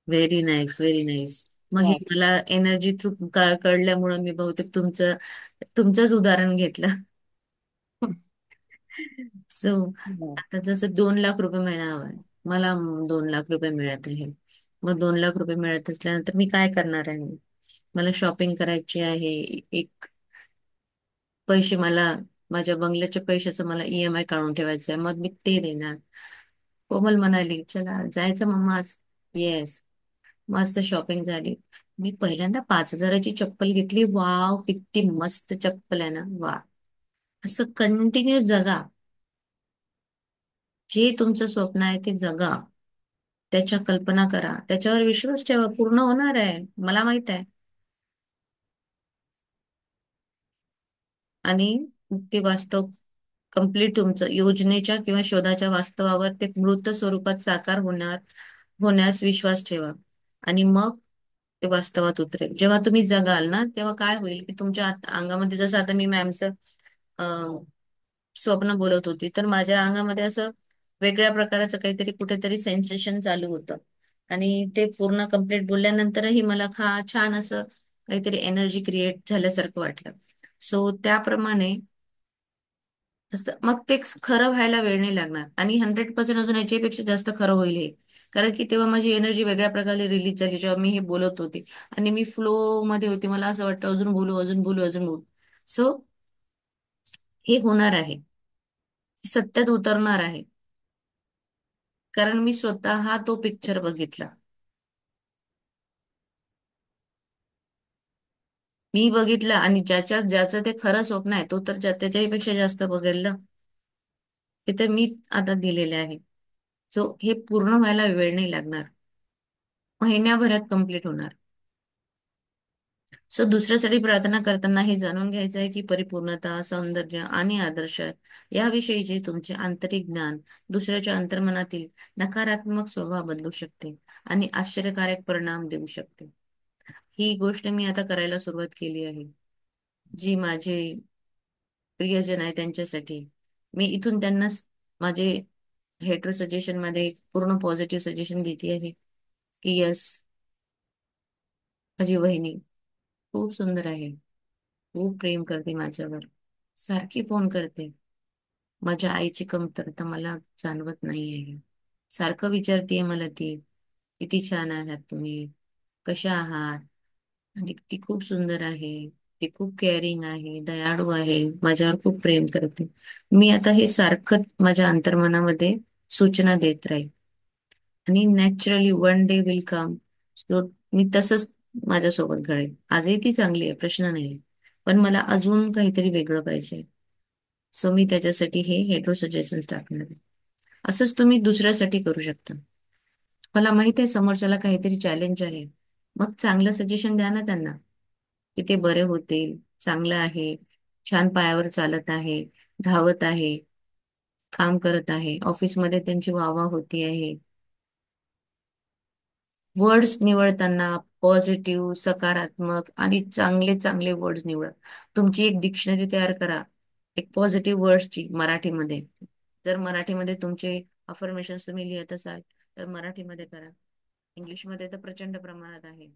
Very nice, very nice. मग हे येस. मला एनर्जी थ्रू कळल्यामुळं मी बहुतेक तुमचंच उदाहरण घेतलं. सो आता जसं 2 लाख रुपये महिना हवाय, मला 2 लाख रुपये मिळत आहे. मग 2 लाख रुपये मिळत असल्यानंतर मी काय करणार आहे? मला शॉपिंग करायची आहे. एक पैसे मला माझ्या बंगल्याच्या पैशाचं मला ईएमआय काढून ठेवायचं आहे, मग मी ते देणार. कोमल म्हणाली, चला जायचं मम्मा आज. येस. मस्त शॉपिंग झाली. मी पहिल्यांदा 5,000ची चप्पल घेतली. वाव, किती मस्त चप्पल आहे ना, वा. असं कंटिन्यू जगा. जे तुमचं स्वप्न आहे ते जगा. त्याच्या कल्पना करा, त्याच्यावर विश्वास ठेवा, पूर्ण होणार आहे, मला माहित आहे. आणि ते वास्तव कम्प्लीट तुमचं योजनेच्या किंवा शोधाच्या वास्तवावर ते मूर्त स्वरूपात साकार होण्यास विश्वास ठेवा. आणि मग ते वास्तवात उतरेल. जेव्हा तुम्ही जगाल ना, तेव्हा काय होईल की तुमच्या अंगामध्ये, जसं आता मी मॅमचं स्वप्न बोलत होती, तर माझ्या अंगामध्ये असं वेगळ्या प्रकारचं काहीतरी कुठेतरी सेन्सेशन चालू होतं. आणि ते पूर्ण कम्प्लीट बोलल्यानंतरही मला छान असं काहीतरी एनर्जी क्रिएट झाल्यासारखं वाटलं. सो त्याप्रमाणे मग ते खरं व्हायला वेळ नाही लागणार, आणि 100% अजून याच्यापेक्षा जास्त खरं होईल हे. कारण की तेव्हा माझी एनर्जी वेगळ्या प्रकारे रिलीज झाली जेव्हा मी हे बोलत होते. आणि मी फ्लो मध्ये होते, मला असं वाटतं अजून बोलू, अजून बोलू, अजून बोलू. सो हे होणार आहे, सत्यात उतरणार आहे. कारण मी स्वतः तो पिक्चर बघितला. मी बघितला, आणि ज्याचं ते खरं स्वप्न आहे तो तर त्याच्याही जास्त बघेल ना. हे तर मी आता दिलेले आहे. सो हे पूर्ण व्हायला वेळ नाही लागणार, महिन्याभरात कम्प्लीट होणार. सो दुसऱ्यासाठी प्रार्थना करताना हे जाणून घ्यायचं आहे की परिपूर्णता, सौंदर्य आणि आदर्श याविषयीचे तुमचे आंतरिक ज्ञान दुसऱ्याच्या अंतर्मनातील नकारात्मक स्वभाव बदलू शकते आणि आश्चर्यकारक परिणाम देऊ शकते. ही गोष्ट मी आता करायला सुरुवात केली आहे. जी माझे प्रियजन आहे त्यांच्यासाठी, मी इथून त्यांना माझे हेट्रो सजेशन मध्ये पूर्ण पॉझिटिव्ह सजेशन देते आहे की यस, माझी वहिनी खूप सुंदर आहे, खूप प्रेम करते माझ्यावर, सारखी फोन करते. माझ्या आईची कमतरता मला जाणवत नाही आहे. सारखं विचारतीये मला ती, किती छान आहात तुम्ही, कशा आहात. आणि ती खूप सुंदर आहे. ती खूप केअरिंग आहे, दयाळू आहे, माझ्यावर खूप प्रेम करते. मी आता हे सारखं माझ्या अंतर्मनामध्ये सूचना देत राहील. आणि naturally one day will come. So मी तसंच माझ्यासोबत घडेल. आजही ती चांगली आहे, प्रश्न नाही, पण मला अजून काहीतरी वेगळं पाहिजे. सो मी त्याच्यासाठी हे हेट्रो सजेशन टाकणार आहे. असंच तुम्ही दुसऱ्यासाठी करू शकता. मला माहित आहे समोरच्याला काहीतरी चॅलेंज आहे, मग चांगलं सजेशन द्या ना त्यांना, की ते बरे होतील, चांगलं आहे, छान पायावर चालत आहे, धावत आहे, काम करत आहे, ऑफिसमध्ये त्यांची वाहवा होती आहे. वर्ड्स निवडताना पॉझिटिव्ह, सकारात्मक आणि चांगले चांगले वर्ड्स निवडा. तुमची एक डिक्शनरी तयार करा, एक पॉझिटिव्ह वर्ड्सची मराठीमध्ये. जर मराठीमध्ये तुमचे अफर्मेशन्स तुम्ही लिहित असाल तर मराठीमध्ये करा. इंग्लिशमध्ये तर प्रचंड प्रमाणात आहे.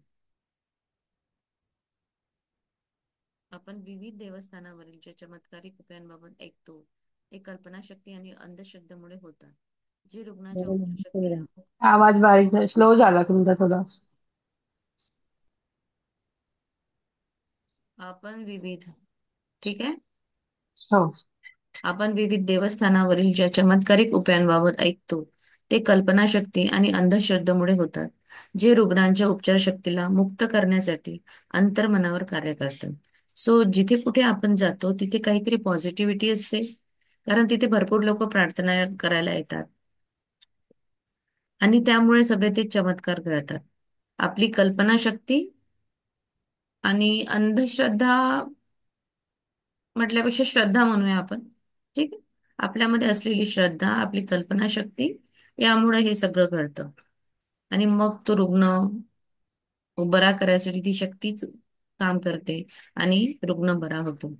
आपण विविध देवस्थानावरील ज्या चमत्कारिक उपायांबाबत ऐकतो ते कल्पनाशक्ती आणि अंधश्रद्धेमुळे होतात, जे रुग्णाच्या उपशक्तीला आवाज बारीक स्लो झाला तुमचा थोडा. आपण विविध ठीक आहे. हो. आपण विविध देवस्थानावरील ज्या चमत्कारिक उपायांबाबत ऐकतो ते कल्पनाशक्ती आणि अंधश्रद्धेमुळे होतात, जे रुग्णांच्या उपचारशक्तीला मुक्त करण्यासाठी अंतर्मनावर कार्य करतात. सो जिथे कुठे आपण जातो तिथे काहीतरी पॉझिटिव्हिटी असते, कारण तिथे भरपूर लोक प्रार्थना करायला येतात. आणि त्यामुळे सगळे ते चमत्कार घडतात. आपली कल्पनाशक्ती आणि अंधश्रद्धा म्हटल्यापेक्षा श्रद्धा म्हणूया आपण. ठीक आहे. आपल्यामध्ये असलेली श्रद्धा, आपली कल्पनाशक्ती, यामुळे हे सगळं घडतं. आणि मग तो रुग्ण बरा करायसाठी ती शक्तीच काम करते आणि रुग्ण बरा होतो.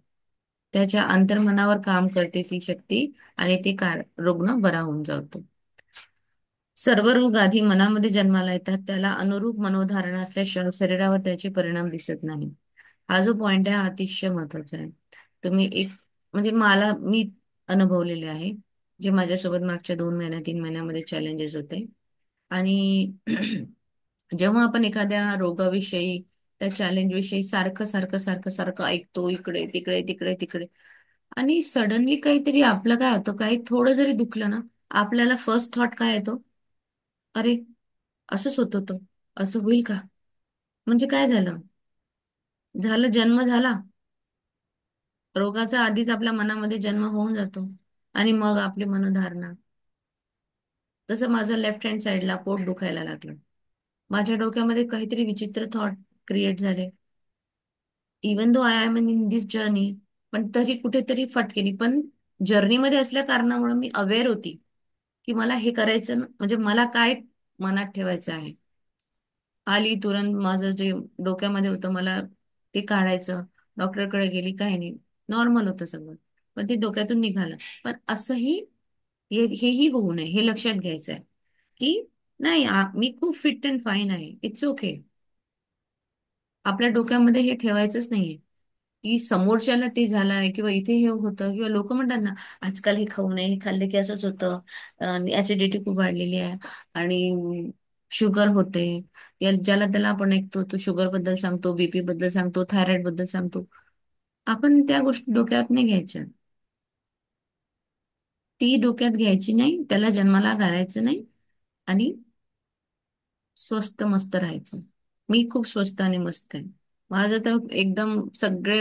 त्याच्या अंतर्मनावर काम करते ती शक्ती आणि रुग्ण बरा होऊन जातो. सर्व रोग आधी मनामध्ये जन्माला येतात, त्याला अनुरूप मनोधारणा असल्याशिवाय शरीरावर त्याचे परिणाम दिसत नाही. हा जो पॉइंट आहे हा अतिशय महत्वाचा आहे. तुम्ही एक म्हणजे मी अनुभवलेले आहे, जे माझ्यासोबत मागच्या 2 महिन्या 3 महिन्यामध्ये चॅलेंजेस होते. आणि जेव्हा आपण एखाद्या रोगाविषयी, त्या चॅलेंज विषयी सारखं सारखं सारखं सारखं ऐकतो, इकडे तिकडे तिकडे तिकडे, आणि सडनली काहीतरी आपलं काय होतं, काही थोडं जरी दुखलं ना, आपल्याला फर्स्ट थॉट काय येतो? अरे, असंच होत होतं, असं होईल का? म्हणजे काय झालं? झालं, जन्म झाला, रोगाचा आधीच आपल्या मनामध्ये जन्म होऊन जातो, आणि मग आपली मनोधारणा. तसं माझं लेफ्ट हँड साईडला पोट दुखायला लागलं, माझ्या डोक्यामध्ये काहीतरी विचित्र थॉट क्रिएट झाले. Even though I am in this journey, पण तरी कुठेतरी फटकेली. पण जर्नीमध्ये असल्या कारणामुळे मी अवेअर होती की मला हे करायचं म्हणजे मला काय मनात ठेवायचं आहे. आली तुरंत, माझं जे डोक्यामध्ये होतं मला ते काढायचं. डॉक्टरकडे गेली, काही नाही, नॉर्मल होतं सगळं, पण ते डोक्यातून निघालं. पण असंही हेही होऊ नये, हे लक्षात घ्यायचं आहे की नाही, मी खूप फिट अँड फाईन आहे, इट्स ओके. आपल्या डोक्यामध्ये हे ठेवायचंच नाहीये की समोरच्याला ते झालं आहे किंवा इथे हे होतं, किंवा लोक म्हणतात ना, आजकाल हे खाऊ नये, हे खाल्ले की असंच होतं, ऍसिडिटी खूप वाढलेली आहे, आणि शुगर होते. ज्याला त्याला आपण ऐकतो, तो शुगर बद्दल सांगतो, बीपी बद्दल सांगतो, थायरॉइड बद्दल सांगतो. आपण त्या गोष्टी डोक्यात नाही घ्यायच्या. ती डोक्यात घ्यायची नाही, त्याला जन्माला घालायचं नाही, आणि स्वस्त मस्त राहायचं. मी खूप स्वस्त आणि मस्त आहे. माझं तर एकदम सगळे,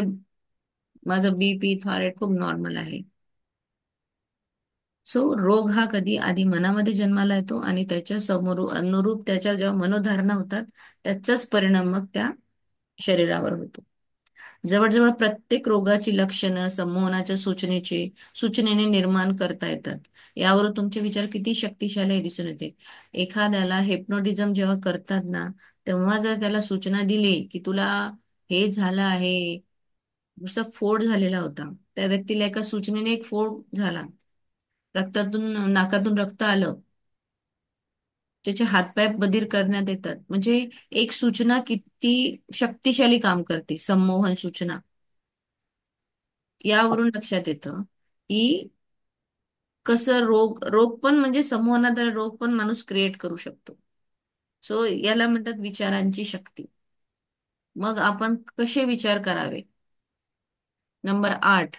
माझं बीपी थायरॉइड खूप नॉर्मल आहे. सो रोग हा कधी आधी मनामध्ये जन्माला येतो, आणि त्याच्या समोर अनुरूप त्याच्या जेव्हा मनोधारणा होतात, त्याचाच परिणाम मग त्या शरीरावर होतो. जवळजवळ प्रत्येक रोगाची लक्षणं संमोहनाच्या सूचनेने निर्माण करता येतात. यावरून तुमचे विचार किती शक्तिशाली आहे दिसून येते. एखाद्याला हिप्नोटिझम जेव्हा करतात ना, तेव्हा जर त्याला सूचना दिली की तुला हे झालं आहे, नुसता फोड झालेला होता, त्या व्यक्तीला एका सूचनेने एक फोड झाला, रक्तातून नाकातून रक्त आलं, त्याचे हातपाय बधीर करण्यात येतात. म्हणजे एक सूचना किती शक्तिशाली काम करते, संमोहन सूचना. यावरून लक्षात येतं की कसं रोग रोग पण म्हणजे संमोहनात रोग पण माणूस क्रिएट करू शकतो. सो याला म्हणतात विचारांची शक्ती. मग आपण कसे विचार करावे? नंबर 8,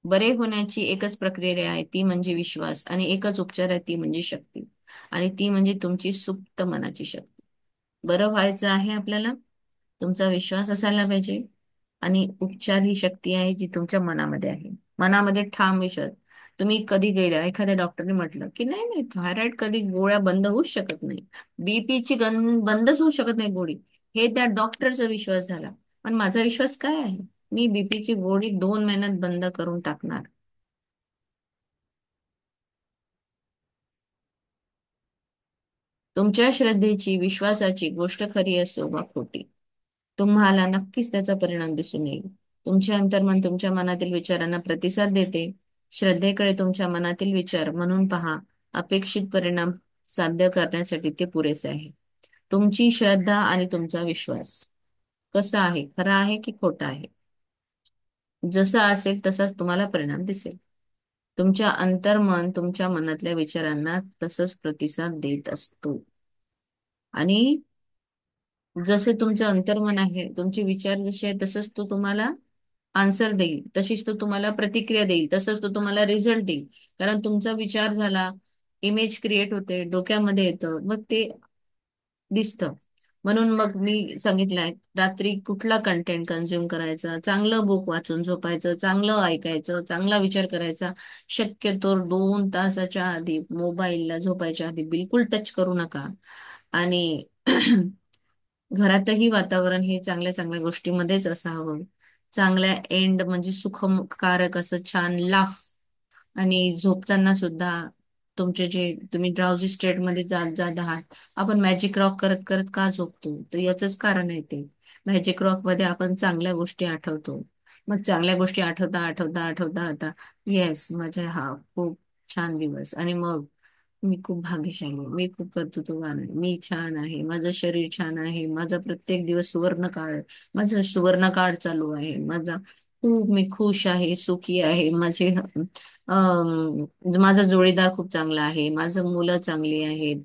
बरे होण्याची एकच प्रक्रिया आहे, ती म्हणजे विश्वास, आणि एकच उपचार आहे, ती म्हणजे शक्ती, आणि ती म्हणजे तुमची सुप्त मनाची शक्ती. बरं व्हायचं आहे आपल्याला, तुमचा विश्वास असायला पाहिजे, आणि उपचार ही शक्ती आहे जी तुमच्या मनामध्ये आहे. मनामध्ये ठाम विश्वास. तुम्ही कधी गेल्या, एखाद्या डॉक्टरने म्हटलं की नाही नाही, थायरॉइड कधी गोळ्या बंद होऊच शकत नाही, बीपीची बंदच होऊ शकत नाही गोळी, हे त्या डॉक्टरचा विश्वास झाला. पण माझा विश्वास काय आहे? मी बीपीची गोळी 2 महिन्यात बंद करून टाकणार. तुमच्या श्रद्धेची, विश्वासाची गोष्ट खरी असो वा खोटी, तुम्हाला नक्कीच त्याचा परिणाम दिसून येईल. तुमचे अंतर्मन तुमच्या मनातील विचारांना प्रतिसाद देते. श्रद्धेकडे तुमच्या मनातील विचार म्हणून पहा. अपेक्षित परिणाम साध्य करण्यासाठी ते पुरेसे आहे. तुमची श्रद्धा आणि तुमचा विश्वास कसा आहे, खरा आहे की खोटा आहे? जसा असेल तसाच तुम्हाला परिणाम दिसेल. तुमच्या अंतर्मन तुमच्या मनातल्या विचारांना तसंच प्रतिसाद देत असतो. आणि जसे तुमचं अंतर्मन आहे, तुमचे विचार जसे आहेत, तसंच तो तुम्हाला आन्सर देईल, तशीच तो तुम्हाला प्रतिक्रिया देईल, तसंच तो तुम्हाला रिझल्ट देईल. कारण तुमचा विचार झाला, इमेज क्रिएट होते, डोक्यामध्ये येतं, मग ते दिसतं. म्हणून मग मी सांगितलंय, रात्री कुठला कंटेंट कन्झ्युम करायचा, चांगलं बुक वाचून झोपायचं, चांगलं ऐकायचं, चांगला विचार करायचा. शक्यतो 2 तासाच्या आधी, मोबाईलला झोपायच्या आधी बिलकुल टच करू नका. आणि घरातही वातावरण हे चांगल्या चांगल्या गोष्टीमध्येच असावं. चांगल्या एंड म्हणजे सुखकारक असं छान लाफ. आणि झोपताना सुद्धा तुमचे जे तुम्ही ड्राउझी स्टेट मध्ये जात जात आहात. आपण मॅजिक रॉक करत करत का झोपतो, तर याचंच कारण आहे ते. मॅजिक रॉक मध्ये आपण चांगल्या गोष्टी आठवतो. मग चांगल्या गोष्टी आठवता आठवता आठवता आता, येस माझा हा खूप छान दिवस, आणि मग मी खूप भाग्यशाली आहे, मी खूप कर्तृत्ववान आहे, मी छान आहे, माझं शरीर छान आहे, माझा प्रत्येक दिवस सुवर्ण काळ आहे, माझा सुवर्ण काळ चालू आहे, माझा खूप मी खुश आहे, सुखी आहे, माझा जोडीदार खूप चांगला आहे, माझं मुलं चांगली आहेत.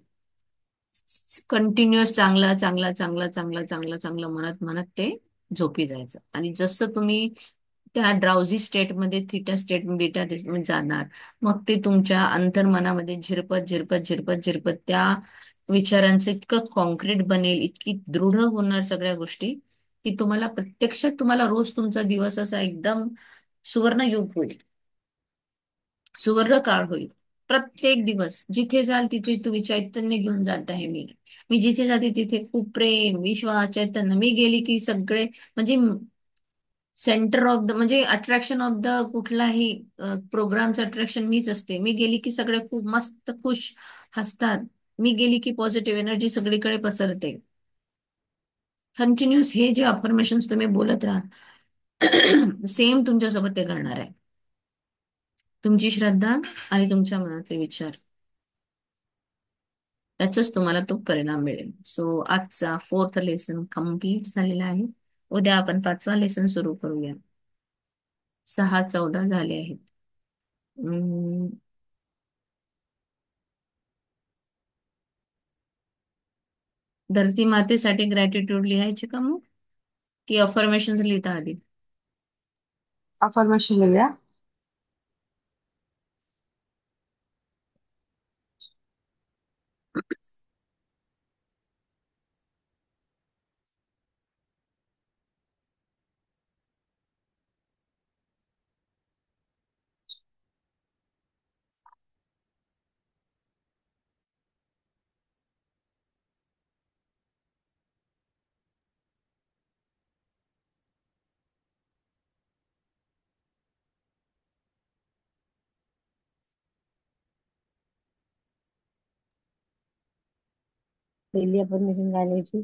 कंटिन्युअस चांगला चांगला चांगला चांगला चांगला चांगलं म्हणत म्हणत ते झोपी जायचं. आणि जसं तुम्ही त्या ड्राउझी स्टेटमध्ये थिटा स्टेट बीटा मध्ये जाणार, मग ते तुमच्या अंतर्मनामध्ये झिरपत झिरपत झिरपत झिरपत त्या विचारांचं इतकं कॉन्क्रीट बनेल, इतकी दृढ होणार सगळ्या गोष्टी, की तुम्हाला प्रत्यक्षात तुम्हाला रोज तुमचा दिवस असा एकदम सुवर्ण युग होईल, सुवर्ण काळ होईल. प्रत्येक दिवस जिथे जाल तिथे तुम्ही चैतन्य घेऊन जात आहे. मी जिथे जाते तिथे खूप प्रेम, विश्वास, चैतन्य. मी गेली की सगळे म्हणजे सेंटर ऑफ द म्हणजे अट्रॅक्शन ऑफ द कुठलाही प्रोग्रामचं अट्रॅक्शन मीच असते. मी गेली की सगळे खूप मस्त खुश हसतात. मी गेली की पॉझिटिव्ह एनर्जी सगळीकडे पसरते. कंटिन्युअस हे जे अफर्मेशन तुम्ही बोलत राहा, सेम तुमच्यासोबत ते घडणार आहे. तुमची श्रद्धा आणि तुमच्या मनाचे विचार त्याचाच तुम्हाला तो परिणाम मिळेल. सो आजचा 4th लेसन कम्प्लीट झालेला आहे. उद्या आपण 5वा लेसन सुरू करूया. 6:14 झाले आहेत. अं, धरती मातेसाठी ग्रॅटिट्यूड लिहायचे का मग, की अफर्मेशन लिहिता आधी? अफर्मेशन लिहूया. पहिली अफर्मेशन घालायची.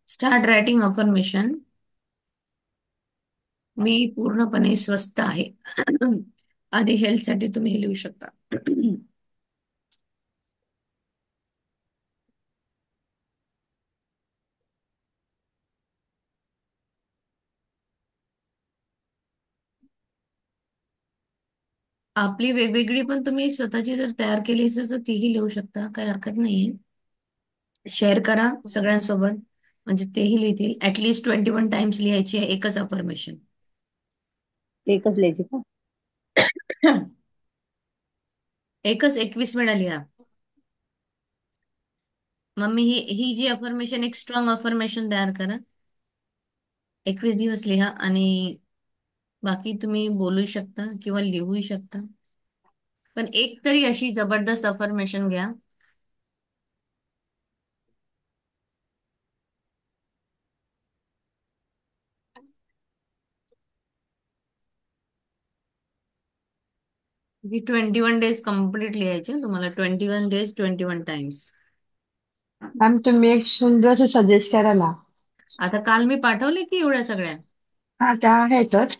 Start writing affirmation. मी पूर्णपणे स्वस्थ आहे. आधी हेल्थसाठी तुम्ही हे लिहू शकता. आपली वेगवेगळी पण तुम्ही स्वतःची जर तयार केली असेल तर तीही लिहू शकता, काही हरकत नाहीये. शेअर करा सगळ्यांसोबत, म्हणजे तेही लिहितील. ऍटलिस्ट 21 टाइम्स लिहायची आहे एकच अफर्मेशन. एकच लिहायची का? एकच 21 वेळा लिहा. मम्मी ही जी अफर्मेशन, एक स्ट्रॉंग अफर्मेशन तयार करा. 21 दिवस लिहा आणि बाकी तुम्ही बोलू शकता किंवा लिहू शकता. पण एक तरी अशी जबरदस्त अफर्मेशन घ्या. जी 21 डेज कम्प्लीट लिहायचे तुम्हाला. 21 डेज 21 टाइम्स. मॅम तुम्ही एक सुंदर सजेस्ट करा ना. आता काल मी पाठवले की एवढ्या सगळ्या. हा त्या आहेतच.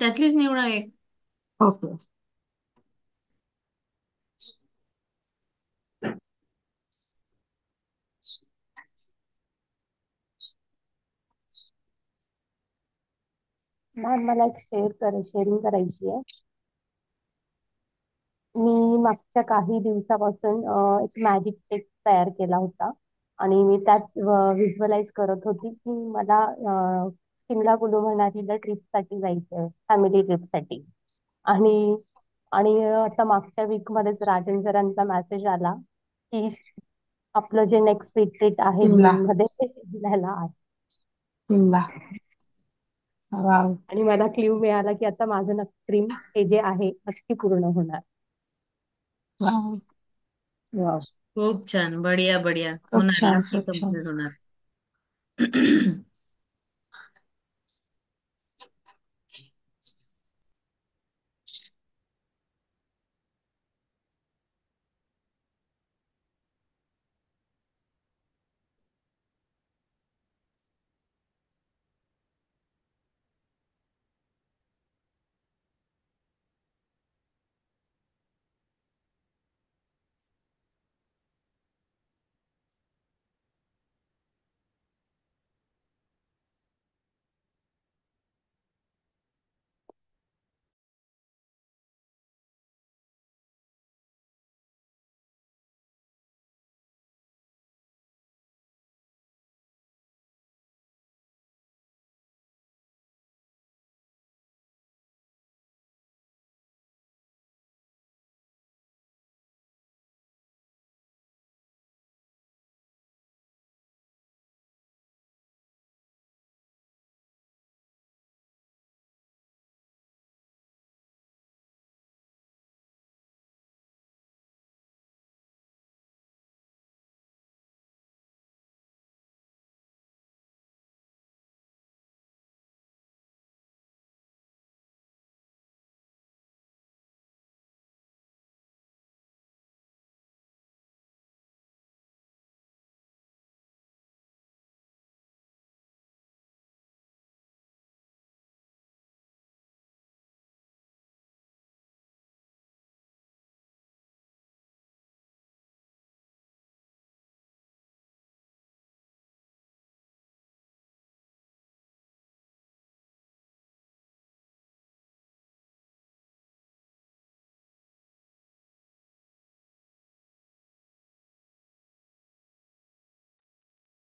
त्यातलीच निवडा एक. ओके. मॅम मला एक शेअरिंग करायची आहे. मी मागच्या काही दिवसापासून एक मॅजिक चेक तयार केला होता आणि मी त्यात व्हिज्युअलाइज करत होती की मला शिमला कुलू मनालीला ट्रिपसाठी जायचं, फॅमिली ट्रिपसाठी. आणि आणि आता मागच्या वीकमध्येच राजन सरांचा मेसेज आला की आपलं जे नेक्स्ट रिट्रीट आहे शिमला. जून मध्ये ते शिमल्याला आहे. शिमला. वाव. आणि मला क्ल्यू मिळाला की आता माझं ड्रीम हे जे आहे नक्की पूर्ण होणार. वाव. वाव. खूप छान. बढिया बढिया. खूप होणार, छान, नक्की खूप छान. कम्प्लीट होणार.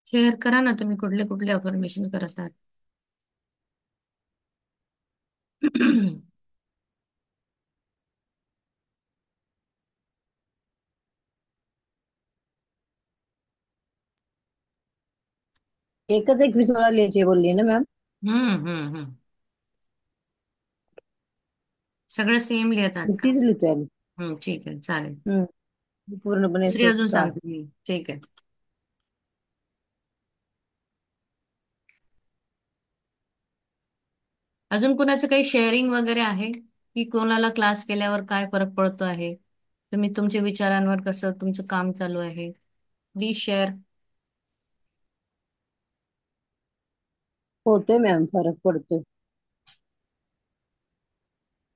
शेअर करा ना तुम्ही कुठले कुठले अफर्मेशन करत आहात. एकच 21 वेळा लिहायची बोलली ना मॅम? हम्म. सगळं सेम लिहितात का? तीच लिहितोय आम्ही. ठीक आहे, चालेल. पूर्णपणे दुसरी अजून स्वस्त. सांगते मी. ठीक आहे. अजून कुणाचं काही शेअरिंग वगैरे आहे की कोणाला क्लास केल्यावर काय फरक पडतो आहे? तुम्ही तुमच्या विचारांवर कसं तुमचं काम चालू आहे? Please share. होतोय मॅम, फरक पडतोय.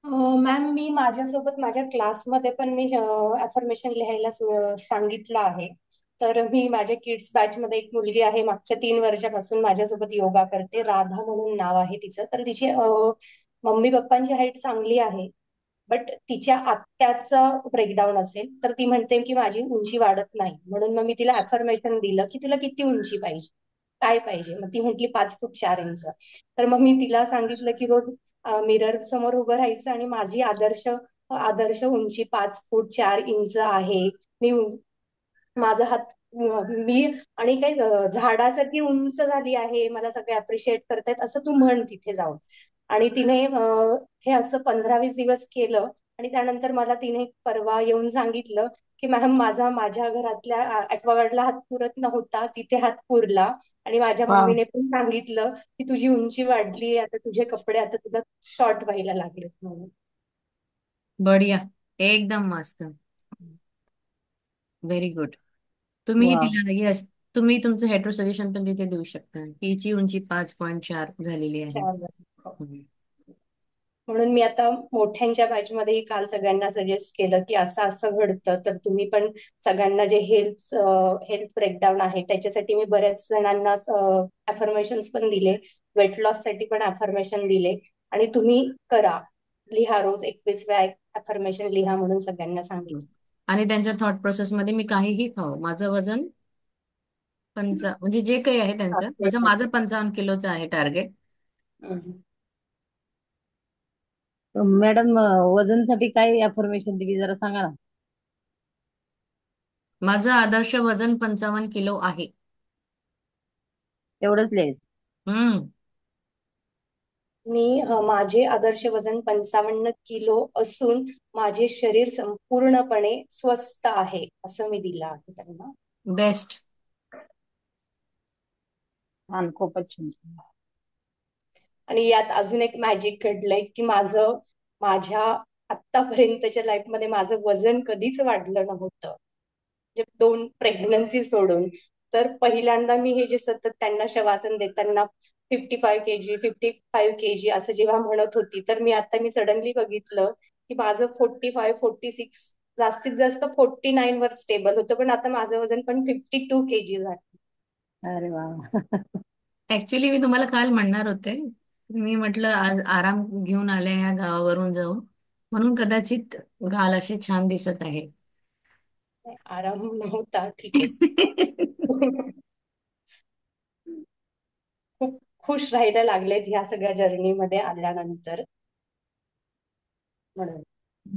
मॅम, मी माझ्यासोबत माझ्या क्लासमध्ये पण मी अफर्मेशन लिहायला सांगितलं आहे. तर मी माझ्या किड्स बॅच मध्ये एक मुलगी आहे, मागच्या 3 वर्षापासून माझ्यासोबत योगा करते. राधा म्हणून नाव आहे तिचं. तर तिची मम्मी पप्पांची हाईट चांगली आहे, बट तिच्या आत्याचा ब्रेकडाऊन असेल तर ती म्हणते की माझी उंची वाढत नाही. म्हणून मग मी तिला अफर्मेशन दिलं की तुला किती उंची पाहिजे, काय पाहिजे. मग ती म्हटली 5 फूट 4 इंच. तर मग मी तिला सांगितलं की रोज मिरर समोर उभं राहायचं आणि माझी आदर्श आदर्श उंची 5 फूट 4 इंच आहे. मी माझा हात मी आणि काही झाडासारखी उंच झाली आहे, मला सगळे अप्रिशिएट करतायत असं तू म्हण तिथे जाऊन. आणि तिने हे असं 15-20 दिवस केलं. आणि त्यानंतर मला तिने परवा येऊन सांगितलं की मॅम, माझ्या घरातल्या ऍक्वागार्डला हात पुरत नव्हता, तिथे हात पुरला. आणि माझ्या वा. मम्मीने पण सांगितलं की तुझी उंची वाढली, आता तुझे कपडे आता तुला शॉर्ट व्हायला लागलेत म्हणून. बढिया. एकदम मस्त. Very good. तुम्ही वा. तिला येस, तुम्ही तुमचं हेटेरो सजेशन पण तिथे देऊ शकता. हिची उंची 5.4 झालेली आहे. चार झाले. म्हणून मी आता मोठ्यांच्या बॅच मध्ये काल सगळ्यांना सजेस्ट केलं की असं असं घडतं, तर तुम्ही पण सगळ्यांना जे हेल्थ ब्रेकडाऊन आहे त्याच्यासाठी मी बऱ्याच जणांना अफर्मेशन पण दिले, वेट लॉस साठी पण अफर्मेशन दिले. आणि तुम्ही करा, लिहा रोज 21 वेळा अफर्मेशन लिहा म्हणून सगळ्यांना सांगितलं. आणि त्यांच्या थॉट प्रोसेस मध्ये मी काहीही खाऊ, माझं वजन म्हणजे जे काही आहे त्यांचं, माझं 55 किलोचं आहे टार्गेट. मॅडम, वजनसाठी काय अफर्मेशन दिली जरा सांगा ना. माझं आदर्श वजन 55 किलो आहे. एवढंच लिहायचं? हम्म. माझे आदर्श वजन 55 किलो असून माझे शरीर संपूर्णपणे स्वस्थ आहे असं मी दिलं आहे त्यांना. बेस्ट. छान, खूपच छान. आणि यात अजून एक मॅजिक घडलंय की माझ्या आतापर्यंतच्या लाईफमध्ये माझं वजन कधीच वाढलं नव्हतं, म्हणजे 2 प्रेग्नन्सी सोडून. तर पहिल्यांदा मी हे जे सतत त्यांना शवासन देताना 55 kg 55 kg असं जेव्हा म्हणत होती, तर मी सडनली बघितलं की माझं 45 46, जास्तीत जास्त 49 वर स्टेबल होतं. पण आता माझं वजन पण 52 kg झालं. अरे वा. ऍक्च्युली मी तुम्हाला काल म्हणणार होते, मी म्हटलं आज आराम घेऊन आले या गावावरून जाऊन, म्हणून कदाचित घाल अशी छान दिसत आहे. आराम नव्हता, ठीक आहे. खूप खुश राहायला लागलेत ह्या सगळ्या जर्नीमध्ये आल्यानंतर म्हणून.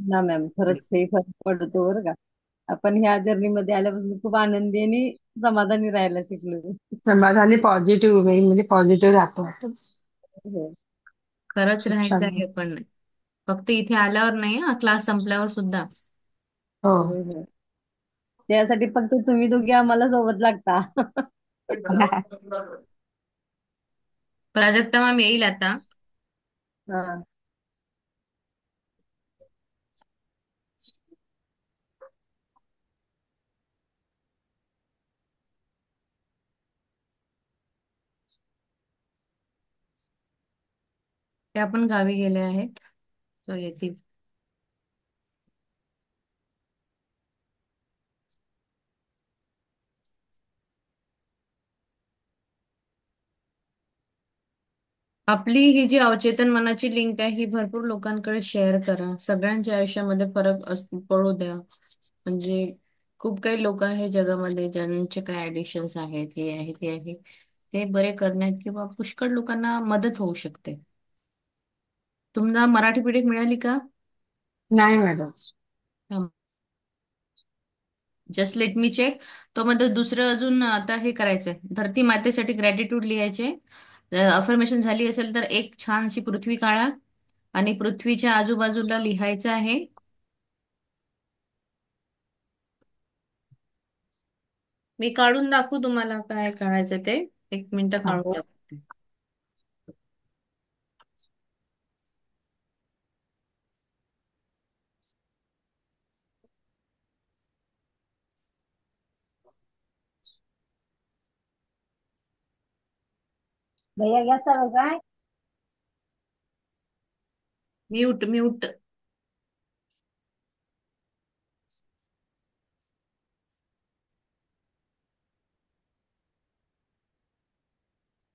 ना मॅम, खरंच हे फरक पडतो बरं का. आपण ह्या जर्नी मध्ये आल्यापासून खूप आनंदी आणि समाधानी राहायला शिकलो. समाधानी पॉझिटिव्ह म्हणजे पॉझिटिव्ह राहतो आपण. हो. खरंच खूप राहायचं छान. आहे, पण फक्त इथे आल्यावर नाही, क्लास संपल्यावर सुद्धा. हो. होय, होय. त्यासाठी फक्त तुम्ही दोघे आम्हाला सोबत लागता. प्राजक्ता मॅम येईल आता. हा. ते आपण गावी गेले आहेत, तो येतील. आपली ही जी अवचेतन मनाची लिंक आहे ही भरपूर लोकांकडे शेअर करा. सगळ्यांच्या आयुष्यामध्ये फरक पडू द्या. म्हणजे खूप काही लोक आहे जगामध्ये ज्यांचे काय ऍडिशन्स आहेत, हे आहे ते आहे, ते बरे करण्यात किंवा पुष्कळ लोकांना मदत होऊ शकते. तुम्हाला मराठी पीडीएफ मिळाली का? नाही madam. Just let me check. तो मध्ये दुसरं अजून आता हे करायचंय, धरती मातेसाठी ग्रॅटिट्यूड लिहायचे. अफर्मेशन झाली असेल तर एक छानशी पृथ्वी काढा आणि पृथ्वीच्या आजूबाजूला लिहायचं आहे. मी काढून दाखवू तुम्हाला काय काढायचं ते. एक मिनिट हा. काढून दाखवते. भैया गॅस चालू काय? Mute mute.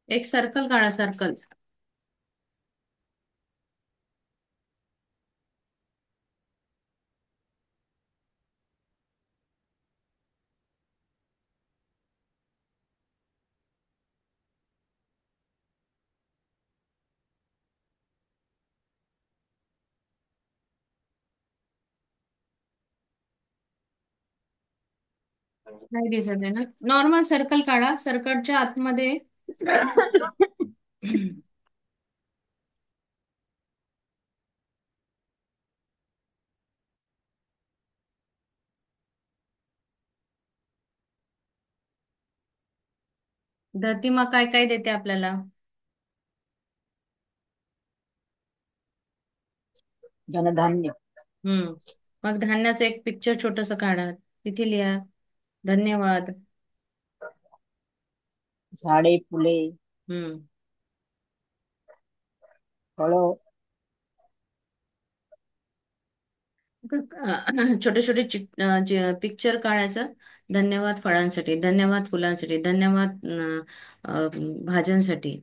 एक सर्कल काढा, सर्कल. नाही दिसत आहे ना? नॉर्मल सर्कल काढा. सर्कलच्या आतमध्ये धरती मग काय काय देते आपल्याला? जनधान्य. हम्म. मग धान्याचं एक पिक्चर छोटस काढा, तिथे लिहा धन्यवाद. झाडे, फुले, हम्म. फळं. छोटे छोटे पिक्चर काढायचं. धन्यवाद फळांसाठी, धन्यवाद फुलांसाठी, धन्यवाद भाज्यांसाठी.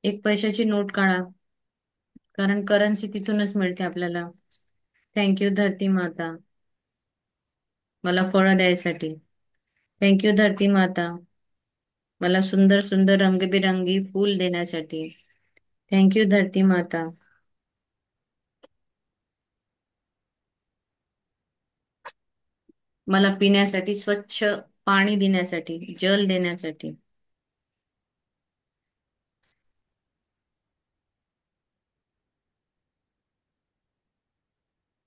एक पैशाची नोट काढा, कारण करन्सी तिथूनच मिळते आपल्याला. थँक्यू धरती माता, मला फळं द्यायसाठी. थँक्यू धरती माता, मला सुंदर सुंदर रंगबिरंगी फूल देण्यासाठी. थँक्यू धरती माता, मला पिण्यासाठी स्वच्छ पाणी देण्यासाठी, जल देण्यासाठी.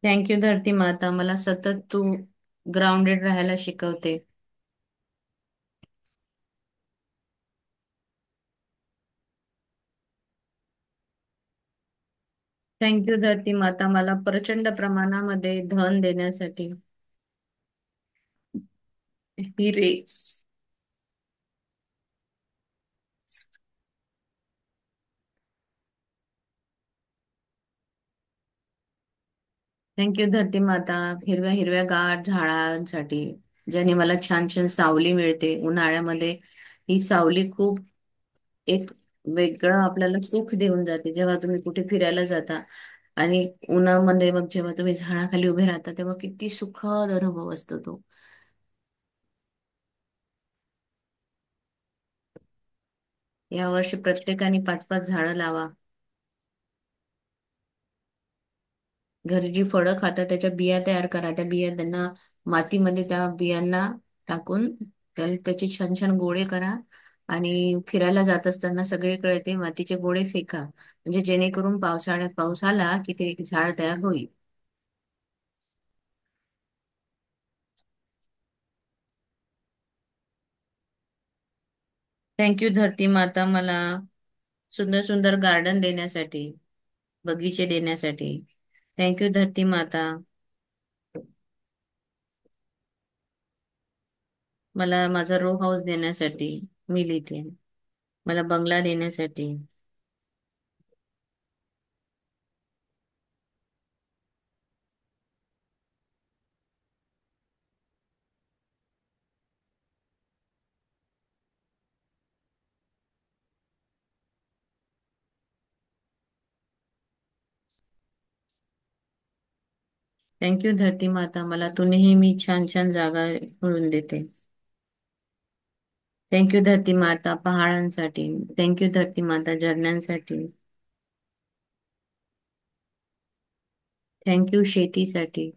थँक्यू धरती माता, मला सतत तू ग्राउंडेड राहायला शिकवते. थँक्यू धरती माता, मला प्रचंड प्रमाणामध्ये धन देण्यासाठी. हिरे. थँक्यू धरती माता, हिरव्या हिरव्या गार झाडांसाठी, ज्याने मला छान छान सावली मिळते उन्हाळ्यामध्ये. ही सावली खूप एक वेगळं आपल्याला सुख देऊन जाते जेव्हा तुम्ही कुठे फिरायला जाता आणि उन्हामध्ये मग जेव्हा तुम्ही झाडाखाली उभे राहता तेव्हा किती सुखद अनुभव असतो तो. यावर्षी प्रत्येकाने 5-5 झाडं लावा. घरी जी फळं खाता त्याच्या बिया तयार करा. त्या बिया त्यांना मातीमध्ये त्या बियांना टाकून त्याचे छान छान गोळे करा आणि फिरायला जात असताना सगळीकडे ते मातीचे गोळे फेका, म्हणजे जेणेकरून पावसाळ्यात पाऊस आला की ते एक झाड तयार होईल. थँक्यू धरती माता, मला सुंदर सुंदर गार्डन देण्यासाठी, बगीचे देण्यासाठी. थँक्यू धरती माता, मला माझा रो हाऊस देण्यासाठी. मी लिहिते. मला बंगला देण्यासाठी. थँक्यू धरती माता, मला तू नेहमी छान छान जागा मिळवून देते. थँक्यू धरती माता पहाडांसाठी. थँक्यू धरती माता झरण्यांसाठी. थँक्यू शेतीसाठी.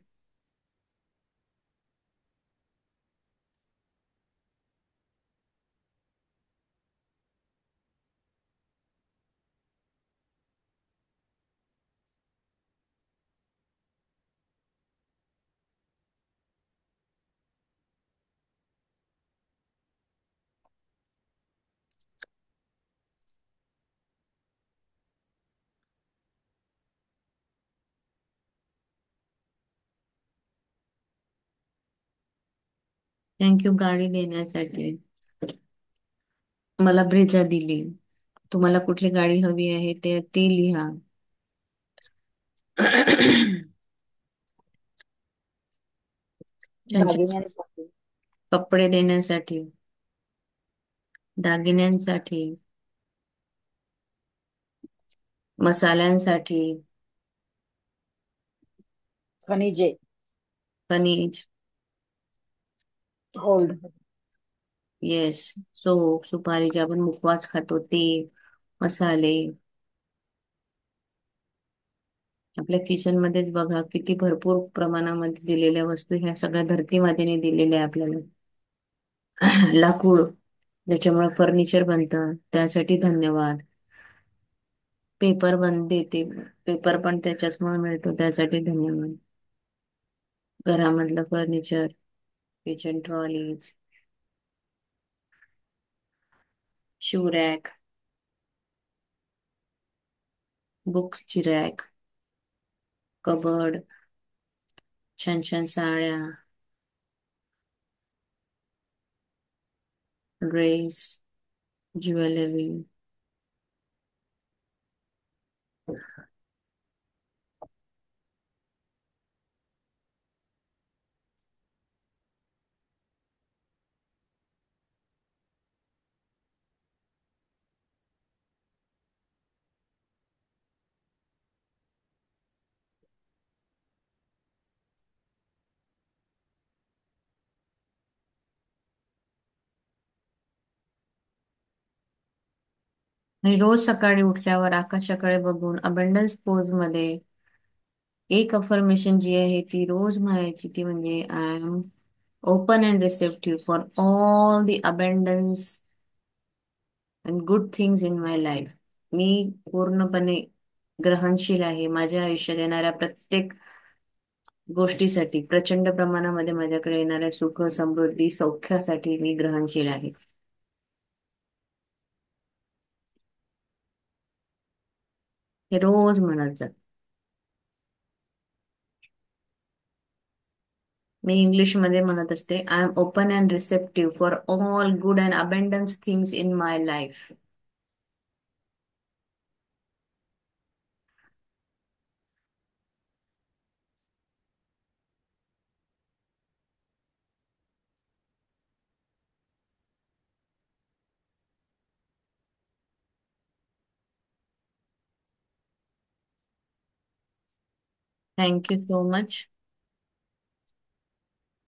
थँक्यू गाडी देण्यासाठी. मला ब्रेझा दिली. तुम्हाला कुठली गाडी हवी आहे ते लिहा. छान छान दागिन्यांसाठी. कपडे देण्यासाठी. दागिन्यांसाठी. मसाल्यांसाठी. खनिजे. खनिज. गोल्ड. येस. सोप, सुपारी, जे आपण मुखवास खातो ते. मसाले. आपल्या किचन मध्येच बघा किती भरपूर प्रमाणामध्ये दिलेल्या वस्तू ह्या सगळ्या धरती मातेने दिलेल्या आहे आपल्याला. लाकूड ज्याच्यामुळे फर्निचर बनतं त्यासाठी धन्यवाद. पेपर बन देते. पेपर पण त्याच्याचमुळे मिळतो त्यासाठी धन्यवाद. घरामधलं furniture, kitchen trolleys, shoe rack, बुक्सची रॅक, कबर्ड, छान छान साड्या, ड्रेस, ज्वेलरी. आणि रोज सकाळी उठल्यावर आकाशाकडे बघून अबंडन्स पोज मध्ये एक अफर्मेशन जी आहे ती रोज म्हणायची, ती म्हणजे I am open and receptive for all the abundance and good things in my life. मी पूर्णपणे ग्रहणशील आहे माझ्या आयुष्यात येणाऱ्या प्रत्येक गोष्टीसाठी. प्रचंड प्रमाणामध्ये माझ्याकडे येणाऱ्या सुख, समृद्धी, सौख्यासाठी मी ग्रहणशील आहे. हे रोज म्हणत जा. मी इंग्लिश मध्ये म्हणत असते, I am open and receptive for all good and abundance things in my life. Thank you so much.